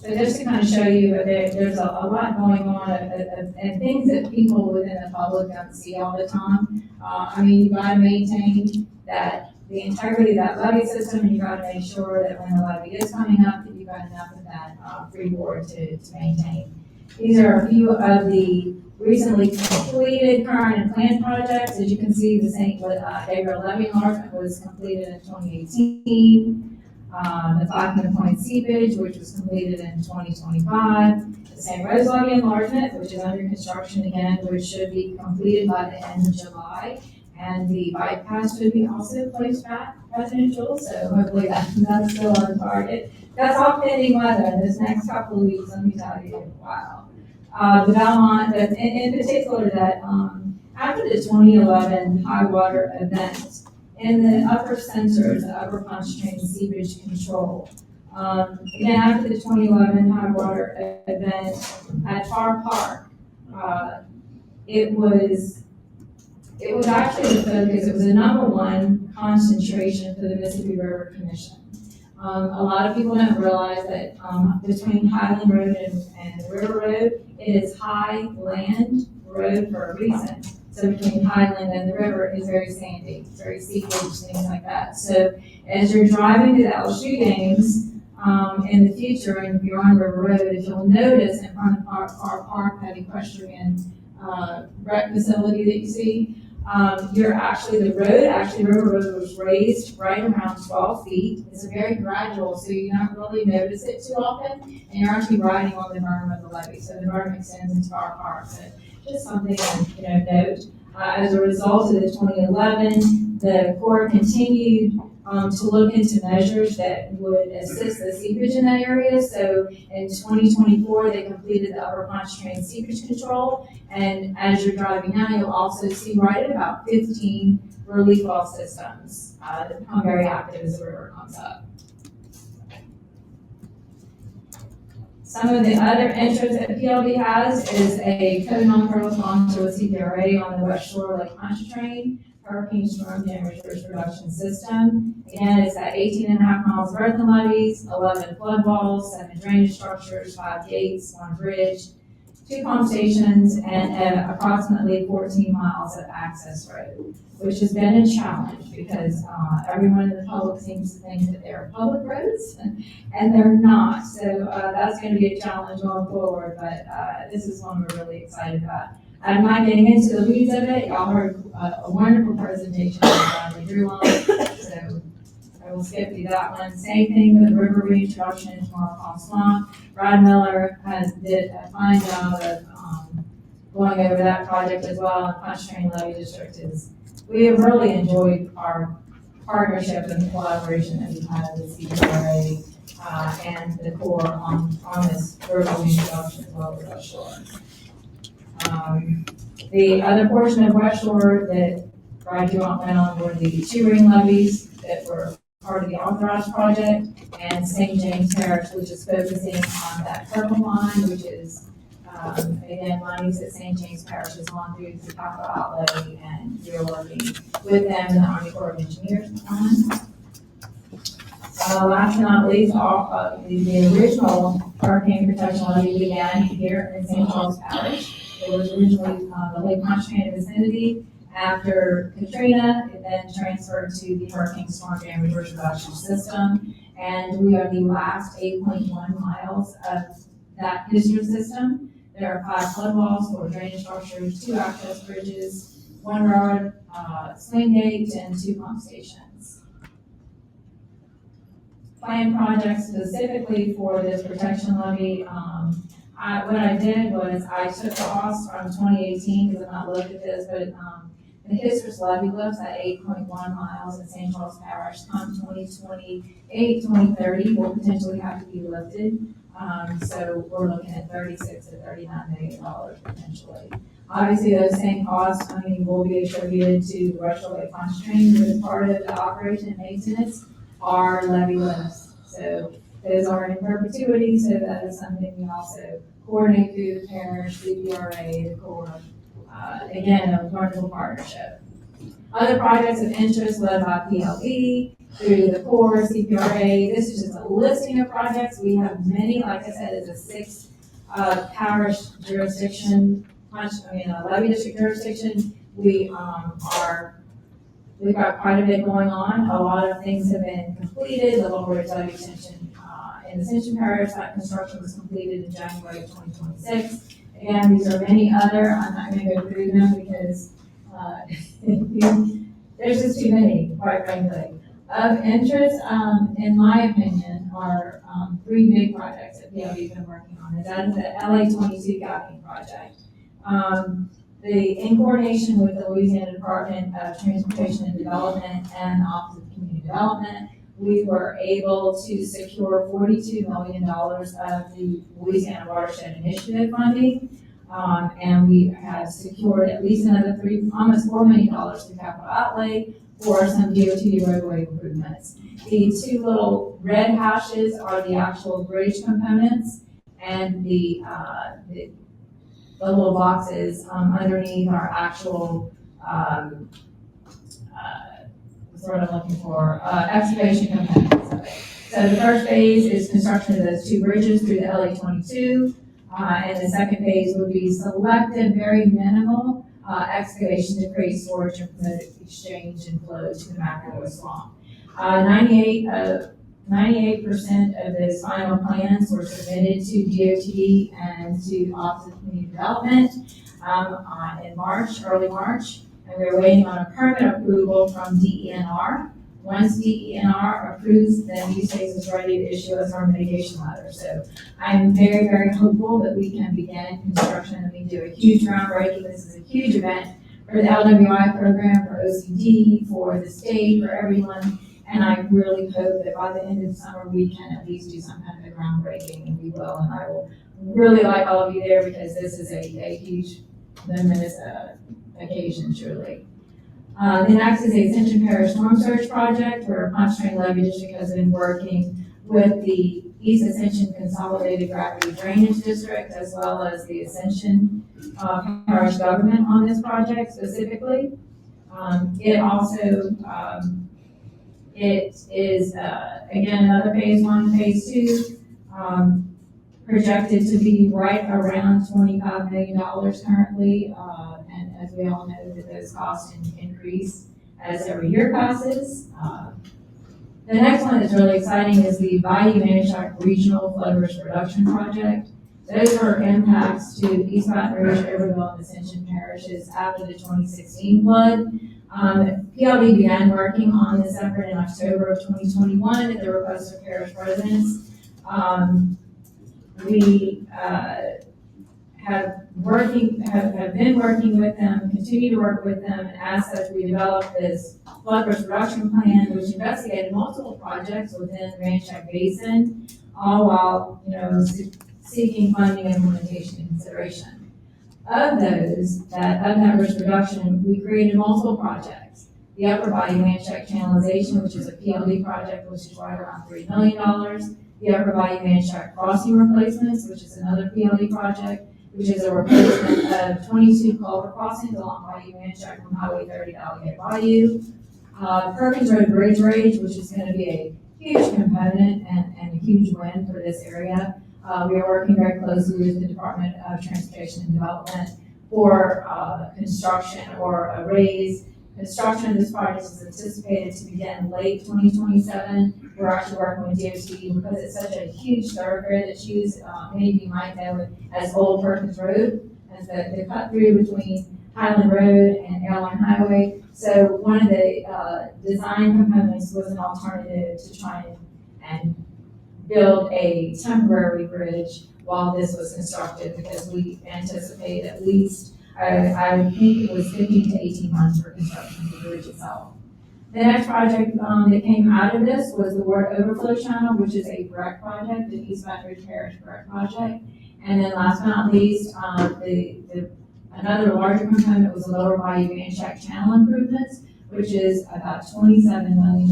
So just to kind of show you that there's a lot going on and things that people within the public don't see all the time. I mean, you got to maintain the integrity of that levee system, and you got to make sure that when the levee is coming up, that you've got enough of that freeboard to maintain. These are a few of the recently completed current and planned projects. As you can see, the St. Gabriel Levee Enlargement was completed in 2018. the 500-point seepage, which was completed in 2025, the St. Rose levee enlargement, which is under construction again, which should be completed by the end of July, and the bypass should be also placed back, President Jules, so hopefully that's still on target. That's all pending weather in this next couple of weeks, let me tell you, wow. The Belmont, in particular, that after the 2011 high water event, in the upper center, the upper Pontchartrain seepage control. Again, after the 2011 high water event at Tar Park, it was actually the focus, it was the #1 concentration for the Mississippi River Commission. A lot of people don't realize that between Highland Road and River Road, it is highland road for a reason. So between Highland and the river is very sandy, very seepage, things like that. So as you're driving to the LSU games in the future, and if you're on River Road, if you'll notice in front of our park, that equestrian rec facility that you see, River Road was raised right around 12 feet. It's a very gradual, so you don't really notice it too often, and you're actually riding on the berm of the levee. So the berm extends into our park. So just something to note. As a result of the 2011, the Corps continued to look into measures that would assist the seepage in that area. So in 2024, they completed the Upper Pontchartrain seepage control. And as you're driving now, you'll also see right at about 15 relief valve systems that become very active as the river comes up. Some of the other interests that PLD has is a co-non-federal sponsor with CPRA on the West Shore Lake Pontchartrain Hurricane Storm Damage Risk Reduction System. Again, it's at 18.5 miles of earthen levees, 11 flood walls, 7 drainage structures, 5 gates, 1 bridge, 2 pump stations, and approximately 14 miles of access road, which has been a challenge because everyone in the public seems to think that they're public roads, and they're not. So that's going to be a challenge going forward, but this is one we're really excited about. I'm not getting into the weeds of it. Y'all heard a wonderful presentation by Drew on it, so I will skip you that one. Same thing with river reintroduction into Marpon Swamp. Brad Miller did a fine job of going over that project as well. And Pontchartrain Levee District we have really enjoyed our partnership and collaboration that we've had with CPRA and the Corps on this river reintroduction as well as West Shore. The other portion of West Shore that Brad Dumont went on were the 2 ring levees that were part of the authorized project, and St. James Parish, which is focusing on that purple line, which is, again, monies that St. James Parish has gone through the capital outlay, and we're working with them and the Army Corps of Engineers on. Last but not least, the original hurricane protection levy began here in St. Charles Parish. It was originally the Lake Pontchartrain vicinity. After Katrina, it then transferred to the Hurricane Storm Damage Risk Reduction System, and we are the last 8.1 miles of that district system. There are 5 flood walls, 4 drainage structures, 2 access bridges, 1 railroad swing gate, and 2 pump stations. Planned projects specifically for this protection levy. What I did was I took the cost from 2018 because I've not looked at this, but the Histrus levee lifts at 8.1 miles in St. Charles Parish. Come 2028, 2030 will potentially have to be lifted. So we're looking at $36 to $39 million potentially. Obviously, those same costs, will be attributed to the West Shore Lake Pontchartrain because part of the operation and maintenance are levee lifts. So those are in perpetuity, so that is something we also coordinate through the parish, CPRA, the Corps. Again, a wonderful partnership. Other projects of interest led by PLD through the Corps, CPRA. This is just a listing of projects. We have many, like I said, it's a 6 parish jurisdiction, levee district jurisdiction. We've got quite a bit going on. A lot of things have been completed. The lower ridge levee extension in the Ascension Parish, that construction was completed in January of 2026. Again, these are many other. I'm not going to go through them because there's just too many, quite frankly. Of interest, in my opinion, are, three big projects that PLD's been working on. And that is the LA 22 Gapping project. In coordination with the Louisiana Department of Transportation and Development and Office of Community Development, we were able to secure $42 million of the Louisiana Watershed Initiative funding. And we have secured at least another almost $4 million through capital outlay for some DOT roadway improvements. The two little red hashes are the actual bridge components, and the little boxes underneath are actual, what's the word I'm looking for, excavation components of it. So the first phase is construction of those two bridges through the LA 22, and the second phase would be selective, very minimal excavation to create storage and promote exchange and flow to the Macro Swamp. 98% of those final plans were submitted to DOT and to Office of Community Development in March, early March, and we're waiting on a permit approval from DENR. Once DENR approves, then USACE is ready to issue us our mitigation letter. So I'm very, very hopeful that we can begin construction and we do a huge groundbreaking. This is a huge event for the LWI program, for OCD, for the state, for everyone. And I really hope that by the end of the summer, we can at least do some kind of a groundbreaking, and we will. And I will really like all of you there because this is a huge, momentous occasion, truly. The next is the Ascension Parish Storm Surge Project, where Pontchartrain Levee District has been working with the East Ascension Consolidated Gravity Drainage District, as well as the Ascension Parish government on this project specifically. It also, it is, again, another phase one, phase two, projected to be right around $25 million currently. And as we all know, that those costs increase as every year passes. The next one that's really exciting is the Bayou Manchac Regional Flood Risk Reduction Project. Those are impacts to East Baton Rouge, Iberville, and Ascension parishes after the 2016 flood. PLD began working on this effort in October of 2021 at the request of parish residents. We have been working with them, continue to work with them, and as such, we developed this flood risk reduction plan, which investigated multiple projects within the Manchac Basin, all while, seeking funding, implementation, and consideration. Of that risk reduction, we created multiple projects. The Upper Bayou Manchac Channelization, which is a PLD project, which is right around $3 million. The Upper Bayou Manchac Crossing Replacements, which is another PLD project, which is a replacement of 22 culvert crossings along Bayou Manchac from Highway 30 to Alligator Bayou. Perkins Road Bridge Rage, which is going to be a huge component and a huge win for this area. We are working very closely with the Department of Transportation and Development for construction or a raise. Construction of this project is anticipated to begin late 2027. We're actually working with DOT because it's such a huge thoroughfare that's used. Many of you might know it as Old Perkins Road, as the cut through between Highland Road and Airline Highway. So one of the design components was an alternative to try and build a temporary bridge while this was constructed, because we anticipate at least, I think it was 15 to 18 months for construction of the bridge itself. The next project that came out of this was the Ward Overflow Channel, which is a BREC project, the East Baton Rouge Parish BREC project. And then last but not least, another larger component was the Lower Bayou Manchac Channel improvements, which is about $27 million.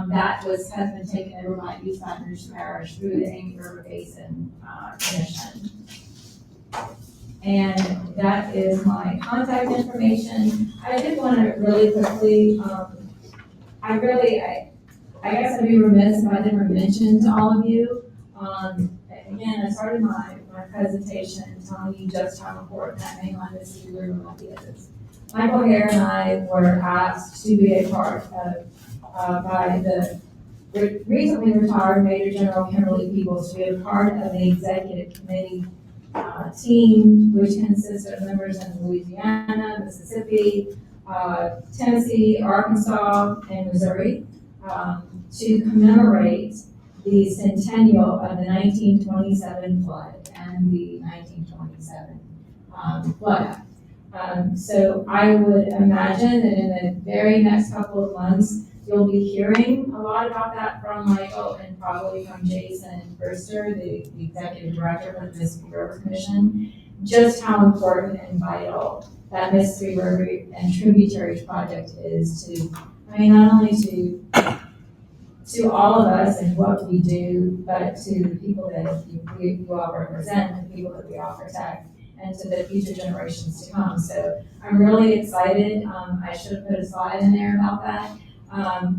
That has been taken over by East Baton Rouge Parish through the Amy River Basin Commission. And that is my contact information. I did want to really quickly, I guess I'd be remiss if I didn't mention to all of you. Again, I started my presentation telling you just how important that mainline Mississippi River is. Michael Hare and I were asked to be a part of, by the recently retired Major General Kimberly Peebles, to be a part of the executive committee team, which consists of members in Louisiana, Mississippi, Tennessee, Arkansas, and Missouri, to commemorate the centennial of the 1927 flood and the 1927 flood act. So I would imagine that in the very next couple of months, you'll be hearing a lot about that from Michael and probably from Jason Brewster, the executive director of the Mississippi River Commission, just how important and vital that Mississippi River and tributaries project is to, I mean, not only to all of us and what we do, but to the people that you all represent, the people that we all protect, and to the future generations to come. So I'm really excited. I should have put a slide in there about that.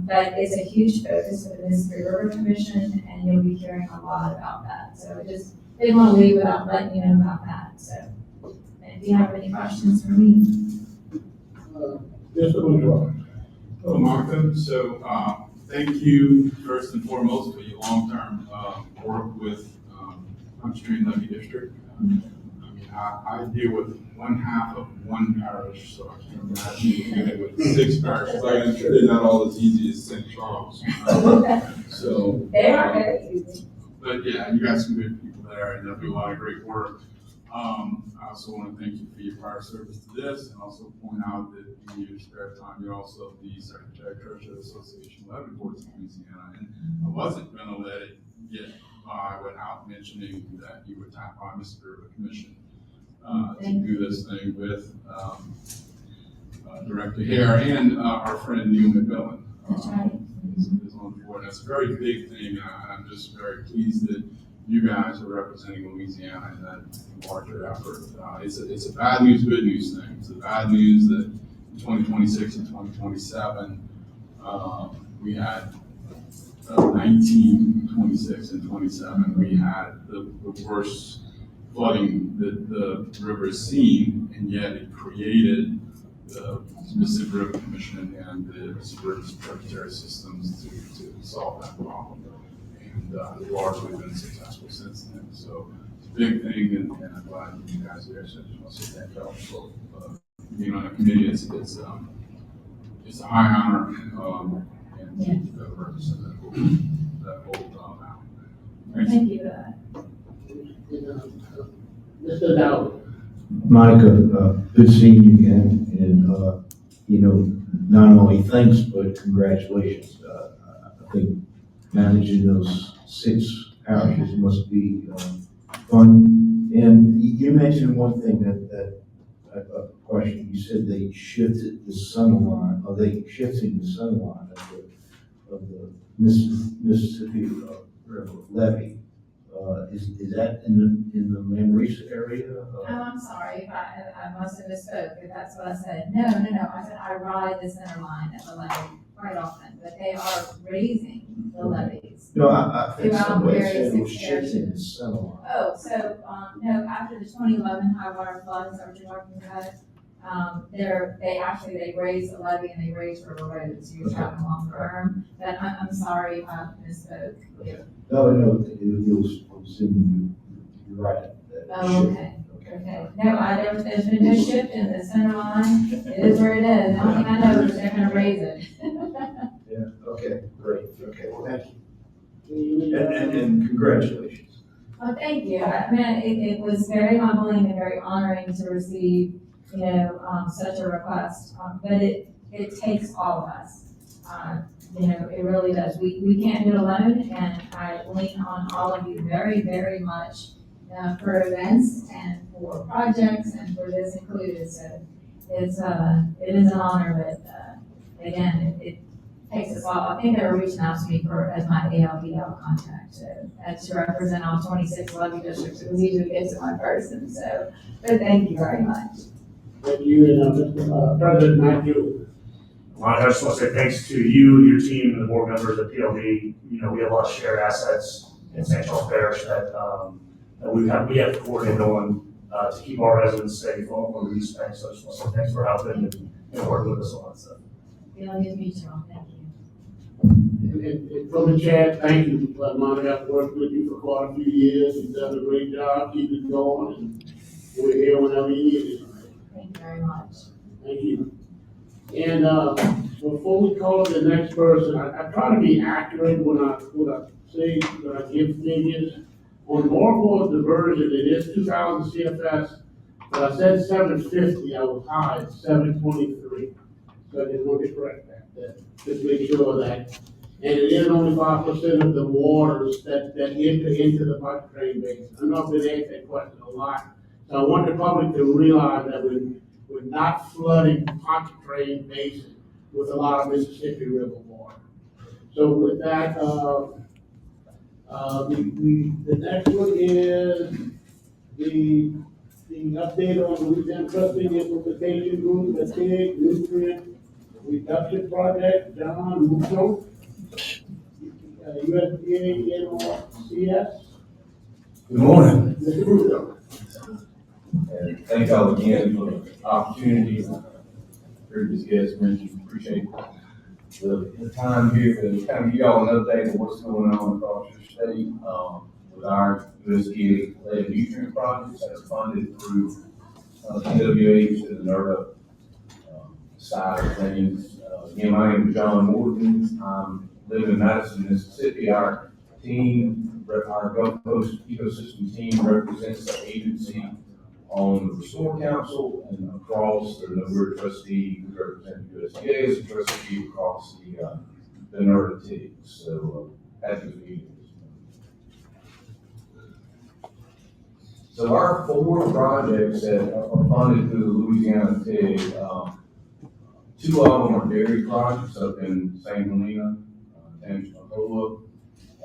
But it's a huge focus for the Mississippi River Commission, and you'll be hearing a lot about that. So I just didn't want to leave without letting you know about that. So if you have any questions for me. Mr. Bourgeois. Hello, Martha. So, thank you first and foremost for your long-term work with Upstream Levy District. I deal with one half of one parish, so I can't imagine dealing with 6 parishes. I'm sure they're not all as easy as St. Charles. So They are very easy. But yeah, you got some good people there, and they'll do a lot of great work. I also want to thank you for your prior service to this, and also point out that in your spare time, you're also the Secretary Treasurer Association of Levy Boards of Louisiana, and I wasn't going to let it get by without mentioning that you were tapped by Mississippi River Commission to do this thing with Director Hare and our friend Neil McMillan. That's right. Is on the board. That's a very big thing, and I'm just very pleased that you guys are representing Louisiana in that larger effort. It's a bad news, good news thing. It's the bad news that in 2026 and 2027, we had 1926 and 27, we had the worst flooding that the river has seen, and yet it created the Mississippi River Commission and the Mississippi River tributary systems to solve that problem. And they've largely been successful since then. So it's a big thing, and I'm glad you guys are there. So I just want to say thank you for being on a committee. It's a high honor, and to represent that whole out. Thank you for that. Mr. Dowd. Monica, good seeing you again, and, not only thanks, but congratulations. I think managing those 6 parishes must be fun. And you mentioned one thing that a question, you said they shifted the center line, are they shifting the center line of the Mississippi River levee? Is that in the Manresa area? Oh, I'm sorry, if I must have misspoke, if that's what I said. No, I said I ride the center line at the levee quite often, but they are raising the levees. No, I think throughout somebody various said it was shifting the expansions. center line. Oh, so, no, after the 2011 high water floods, that what you're talking about? They raised the levee and they raised river roads, so you're talking along the berm, but I'm sorry if I misspoke. No, it was in, you're right. Oh, okay. Okay. No, there's been no shift in the center line. It is where it is. The only thing I know is they're gonna raise it. Yeah, okay, great, okay, well, thank you. And congratulations. Well, thank you. I mean, it was very humbling and very honoring to receive, such a request. But it takes all of us. It really does. We can't do it alone, and I lean on all of you very, very much for events and for projects and for this included. So it is an honor, but again, it takes us all. I think they were reaching out to me as my ALBL contact to represent all 26 levy districts. It was easy to get to one person. So, but thank you very much. Thank you, and Mr. President Matthew. Well, I just want to say thanks to you, your team, and the board members of PLD. We have a lot of shared assets in St. Charles Parish that we have to coordinate on to keep our residents safe on the East Bank. So I just want to say thanks for helping and working with us on that stuff. Good to meet you all. Thank you. And from the chat, thank you, Monica. I've worked with you for quite a few years. You've done a great job. Keep it going, and we're here whenever you need it. Thank you very much. Thank you. And, before we call the next person, I try to be accurate when I say, when I give figures. On Marlboro diversion, it is 2,000 CFS, but I said 750, I was high, it's 723. So I just want to correct that, just make sure that, and it is only 5% of the waters that enter into the Pontchartrain Basin. I know I've been asked that question a lot, so I want the public to realize that we're not flooding Pontchartrain Basin with a lot of Mississippi River water. So with that, the next one is the update on the Louisiana Trustee Implementation Group, the TIG nutrient reduction project, John Musso, USDA NRCS. Good morning, Mr. Musso. and thank y'all again for the opportunity. Previous guests mentioned, appreciate the time here to kind of give y'all an update of what's going on across your state, with our USDA-led nutrient projects that's funded through TWH and the NERDA side of things. Again, my name is John Morgan. I'm living in Madison, Mississippi. Our team, our Gulf Coast ecosystem team represents the agency on the Restore Council and across we're a trustee, we represent USDA as a trustee across the NERDA TIG. So happy to be here. So our 4 projects that are funded through the Louisiana TIG, 2 of them are dairy projects up in St. Helena, Tangipahoa,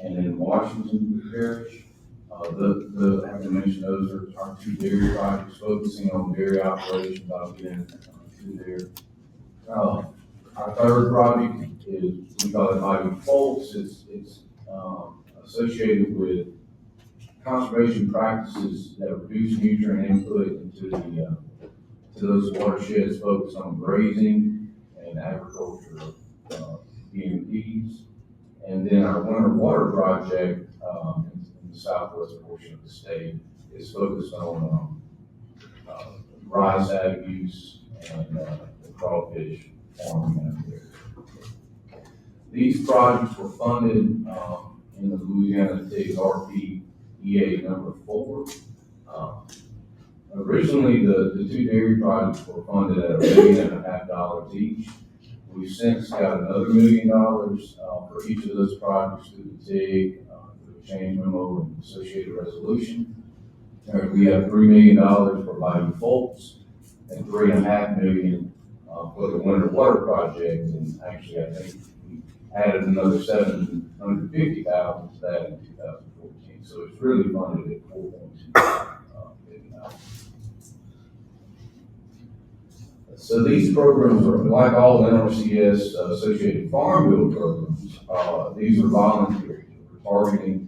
and in Washington Parish. I have to mention those are our 2 dairy projects focusing on dairy operations. I'll get into there. Our 3rd project is, we call it Bayou Folks. It's associated with conservation practices that reduce nutrient input into to those watersheds focused on grazing and agriculture BMPs. And then our winter water project in the southwest portion of the state is focused on rice ag use and the crawfish farming out there. These projects were funded in the Louisiana TIG RPEA number 4. Originally, the 2 dairy projects were funded at $1.5 million each. We've since got another $1 million for each of those projects through the TIG, through a change memo and associated resolution. We have $3 million for Bayou Folks and $3.5 million for the winter water project. And actually, I think we added another $750,000 to that in 2014. So it's really funded at $4.2 million. So these programs are like all NRCS associated farm bill programs. These are voluntary. We're targeting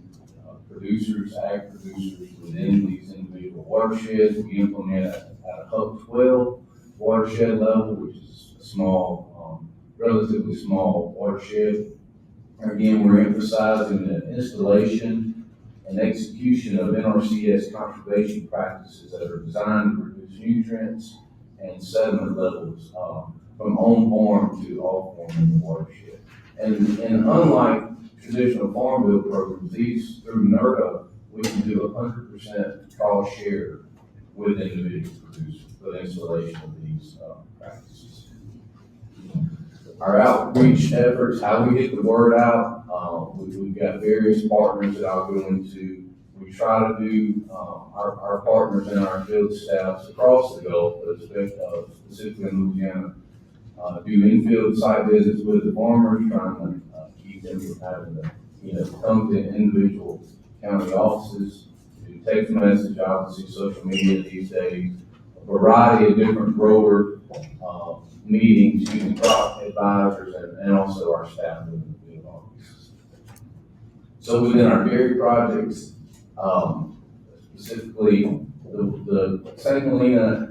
producers, ag producers within these individual watersheds. We implement at a Hub 12 watershed level, which is a small, relatively small watershed. Again, we're emphasizing the installation and execution of NRCS conservation practices that are designed to reduce nutrients and sediment levels from on-farm to off-farm in the watershed. And unlike traditional farm bill programs, these through NERDA, we can do 100% cost share with individual producers for the installation of these practices. Our outreach efforts, how we get the word out, we've got various partners that I'll go into. We try to do, our partners and our field staffs across the Gulf, but specifically in Louisiana, do in-field site visits with the farmers, trying to keep them from having to, come to individual county offices, do text message, obviously social media these days, a variety of different grower meetings using crop advisors and also our staff in the field offices. So within our dairy projects, specifically the St. Helena,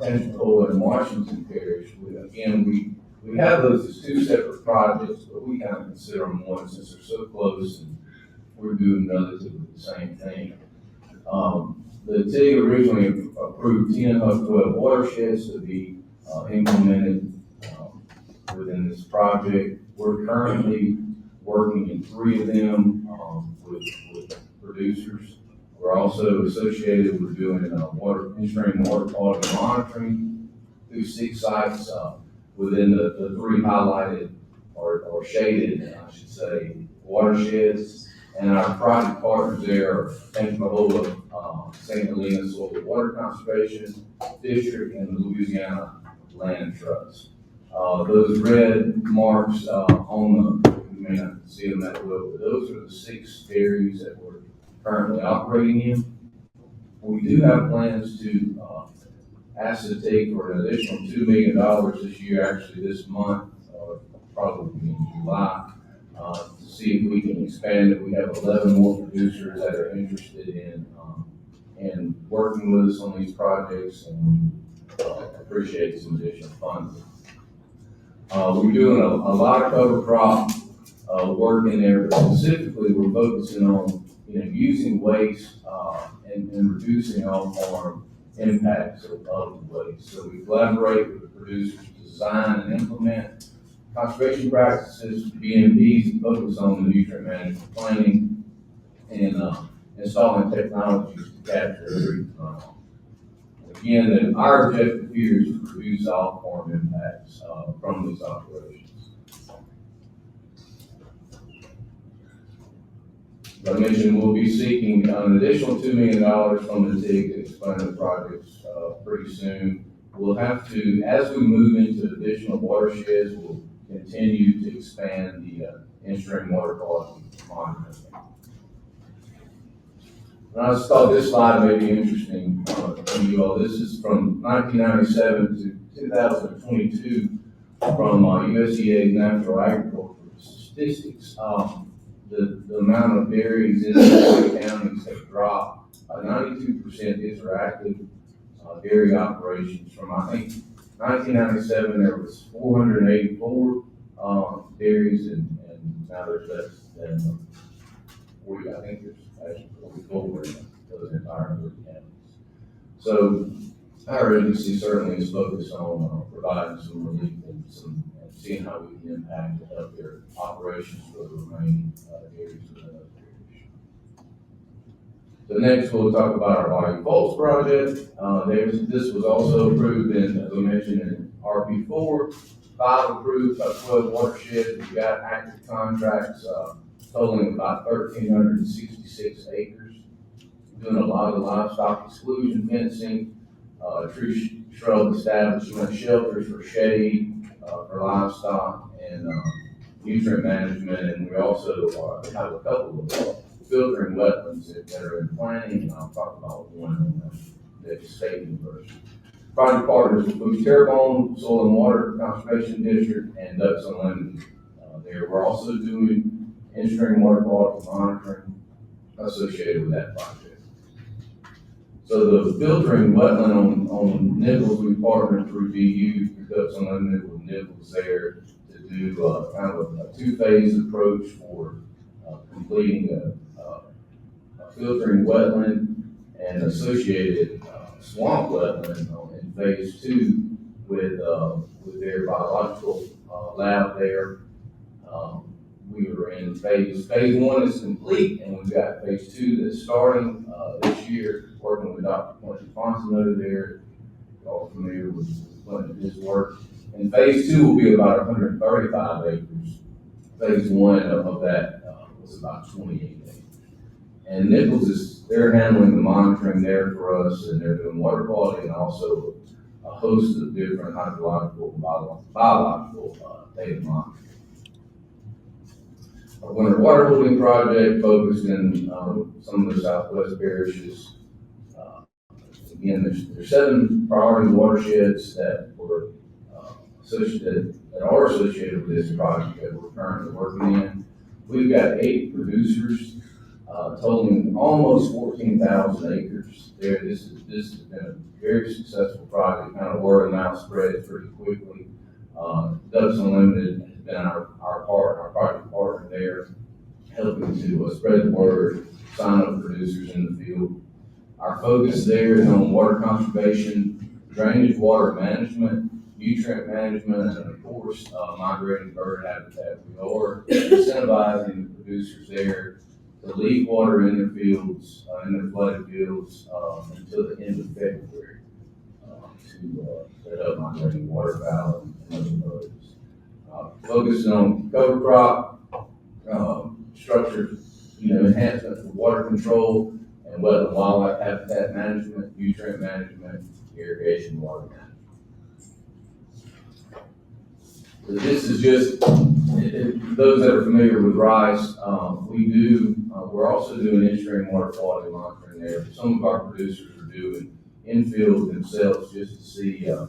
Tangipahoa, and Washington Parish, we have those as 2 separate projects, but we kind of consider them one since they're so close and we're doing relatively the same thing. The TIG originally approved 10 Hub 12 watersheds to be implemented within this project. We're currently working in 3 of them, with producers. We're also associated with doing, in-stream water quality monitoring through 6 sites, within the 3 highlighted or shaded, I should say, watersheds. And our project partners there are Pensacola, St. Helena Soil and Water Conservation District, and the Louisiana Land Trust. Those red marks on the, you may not see them that well, but those are the 6 areas that we're currently operating in. We do have plans to ask to take for an additional $2 million this year, actually this month, or probably in July, to see if we can expand it. We have 11 more producers that are interested in working with us on these projects, and appreciate some additional funding. We're doing a lot of cover crop work in there, but specifically we're focusing on using waste and reducing on impacts of waste. So we collaborate with the producers to design and implement conservation practices, BMPs, and focus on the nutrient management planning and installing technologies to capture every Again, our objective here is to reduce all farm impacts from these operations. As I mentioned, we'll be seeking an additional $2 million from the TIG to expand the projects pretty soon. We'll have to, as we move into additional watersheds, we'll continue to expand the in-stream water quality monitoring. And I just thought this slide may be interesting to you all. This is from 1997 to 2022 from USDA's Natural Agriculture Statistics. The amount of berries in the counties have dropped. 92% these are active dairy operations. From, I think, 1997, there was 484 dairies, and now there's less than 40. I think there's actually 44 in those entire 3 counties. So our agency certainly is focused on providing some relief and seeing how we can impact the healthcare operations for the remaining areas within those areas. So next, we'll talk about our Bayou Falls project. This was also approved in, as I mentioned, in RP4, 5 approved by 12 watersheds. We've got active contracts totaling about 1,366 acres. Doing a lot of livestock exclusion fencing, tree shrub establishment, shelters for shade, for livestock, and nutrient management. And we also have a couple of filtering wetlands that are in planning, and I'll talk about one in the next statement version. Project partners include Terrebonne Soil and Water Conservation District and Ducks Unlimited. There, we're also doing in-stream water quality monitoring associated with that project. So the filtering wetland on Nichols, we partnered through DU, Ducks Unlimited with Nichols there to do kind of a 2-phase approach for completing a filtering wetland and associated swamp wetland in phase 2 with their biological lab there. We were in phase 1 is complete, and we've got phase 2 that's starting this year, working with Dr. Quentin Fontenot there. You're all familiar with his work. And phase 2 will be about 135 acres. Phase 1 of that was about 28 acres. And Nichols they're handling the monitoring there for us, and they're doing water quality and also a host of different hydrological and biological data monitoring. Our winter water holding project focused in some of the southwest parishes. Again, there's 7 priority watersheds that were associated with this project that we're currently working in. We've got 8 producers, totaling almost 14,000 acres there. This has been a very successful project, kind of word of mouth spread pretty quickly. Ducks Unlimited has been our project partner there, helping to spread the word, sign up producers in the field. Our focus there is on water conservation, drainage water management, nutrient management, and of course, migrating bird habitat. We are incentivizing the producers there to leave water in their fields, in their flooded fields, until the end of February, to help migrating waterfowl and other birds. Focusing on cover crop, structure, enhancement for water control, and wetland and wildlife habitat management, nutrient management, irrigation, water management. So this is just, those that are familiar with rice, we're also doing in-stream water quality monitoring there. Some of our producers are doing in-field themselves just to see, how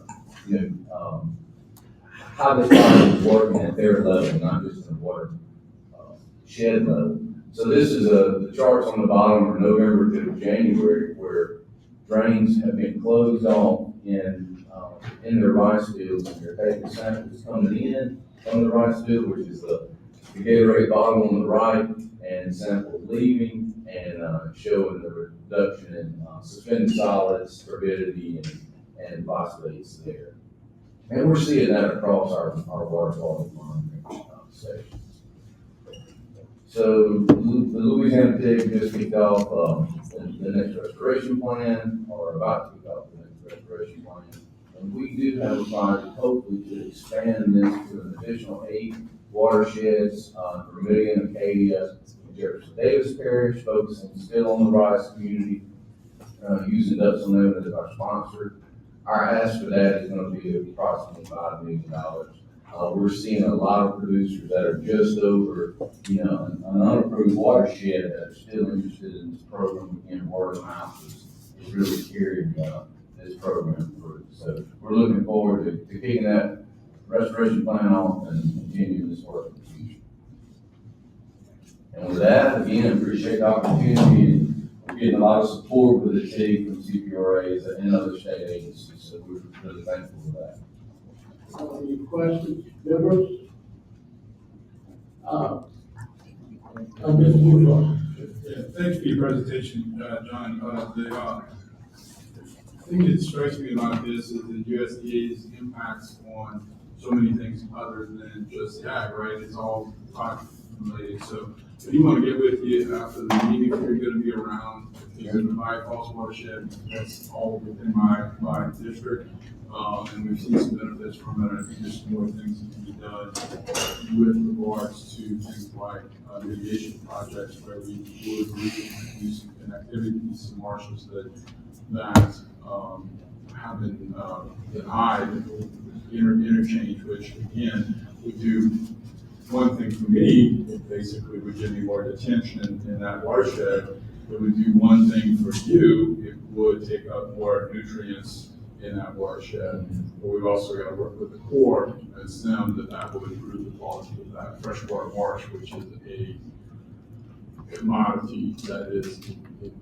the water is working at their level, not just in the water shed level. So this is the charts on the bottom are November through January, where drains have been closed off in their rice fields, and they're taking samples coming in from the rice field, which is the Gatorade bottle on the right, and samples leaving, and showing the reduction in suspended solids, turbidity, and phosphates there. And we're seeing that across our water quality monitoring stations. So the Louisiana TIG just kicked off the next restoration plan, or about to kick off the next restoration plan. And we do have a project hopefully to expand this to an additional 8 watersheds, Vermilion, Acadia, and Jefferson Davis Parish, focusing still on the rice community, using Dutch Unlimited as our sponsor. Our ask for that is going to be approximately $5 million. We're seeing a lot of producers that are just over, an unapproved watershed that are still interested in this program. Again, word of mouth is really carrying this program through. So we're looking forward to kicking that restoration plan off and continuing this work in the future. And with that, again, appreciate the opportunity. We're getting a lot of support with the TIG from CPRAs and other state agencies, so we're really thankful for that. Any questions, members? Mr. Bourgeois. Yeah, thanks for your presentation, John. The thing that strikes me about this is the USDA's impacts on so many things other than just ag, right? It's all product related. So I do want to get with you after the meeting if you're going to be around. Because in the Bayou Falls watershed, that's all within my district. And we've seen some benefits from it. I think there's more things that can be done with regards to things like mitigation projects where we would do some connectivity to some marshes that have been denied interchange, which again would do one thing for me. It basically would give me more detention in that watershed. It would do one thing for you. It would take up more nutrients in that watershed. But we've also got to work with the Corps and STEM that will improve the quality of that freshwater marsh, which is a commodity that is in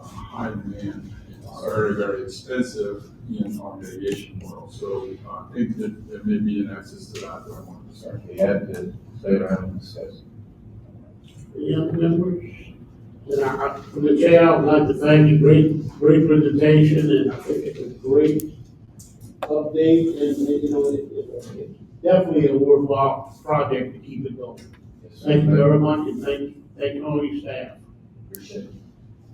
high demand. It's very, very expensive in our mitigation world. So I think that there may be an access to that I want to start. We have to stay around and discuss. Any other members? And from the chair, I would like to thank you. Great presentation, and I think it's a great update, and it's definitely a worthwhile project to keep it going. Thank you very much, and thank all your staff. Appreciate it.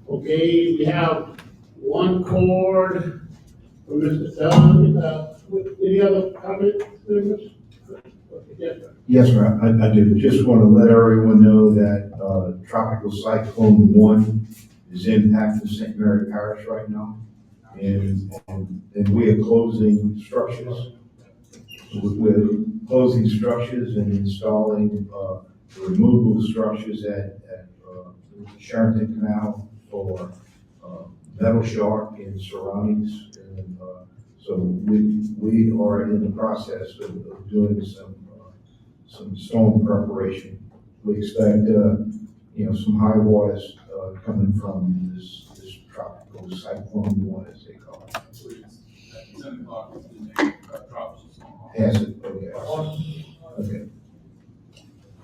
Okay, we have one cord from Mr. Dunn. Any other comments, members? Yes, sir. Yes, sir, I do. Just want to let everyone know that Tropical Cyclone 1 is impacting St. Mary Parish right now. And we are closing structures. We're closing structures and installing removable structures at Sherrington Canal for Metal Shark and surroundings. And so we are in the process of doing some storm preparation. We expect, some high waters coming from this tropical cyclone 1, as they call it. At 10 o'clock is the name of tropical storm. Has it? Okay. Okay.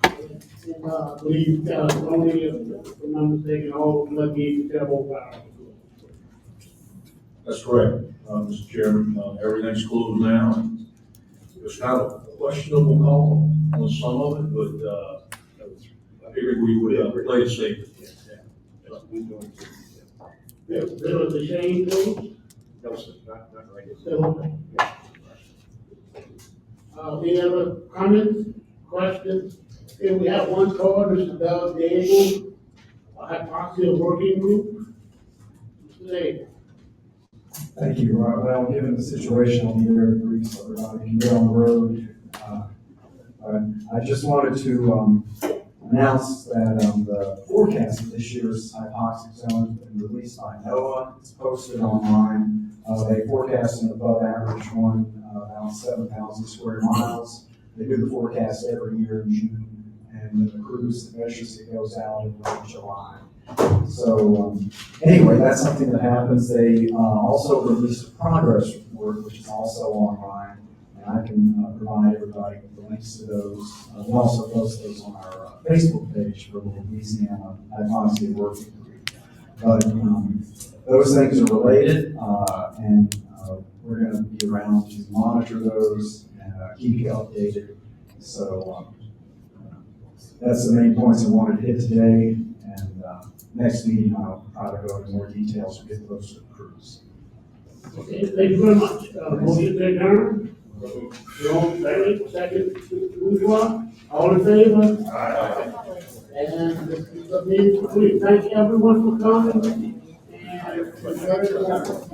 And I believe California, if I'm not mistaken, all floodgates have over. That's correct. Mr. Chairman. Everything's closed now, and it's kind of a questionable call on some of it, but, I figured we would, play it safe. Bill, is the shade closed? No, sir, not right now. Still open? Any other comments, questions? Here we have one call, Mr. Doug Daigle, hypoxia working group. Mr. Daigle. Thank you. Well, given the situation, I'll be very brief so everybody can get on the road. I just wanted to announce that the forecast of this year's hypoxic zone has been released by NOAA. It's posted online. They forecast an above average one, about 7,000 square miles. They do the forecast every year in June, and the cruise eventually goes out in late July. So anyway, that's something that happens. They also released a progress report, which is also online, and I can provide everybody with the links to those. We'll also post those on our Facebook page for the Louisiana Hypoxia Working Group. But those things are related, and we're going to be around to monitor those and keep you updated. So that's the main points I wanted to hit today. And next meeting, I'll try to go into more details and get closer to the crews. Okay, thank you very much. Motion to adjourn. Jerome, second, Bourgeois, all in favor? Aye. And this is the meeting complete. Thank everyone for coming. And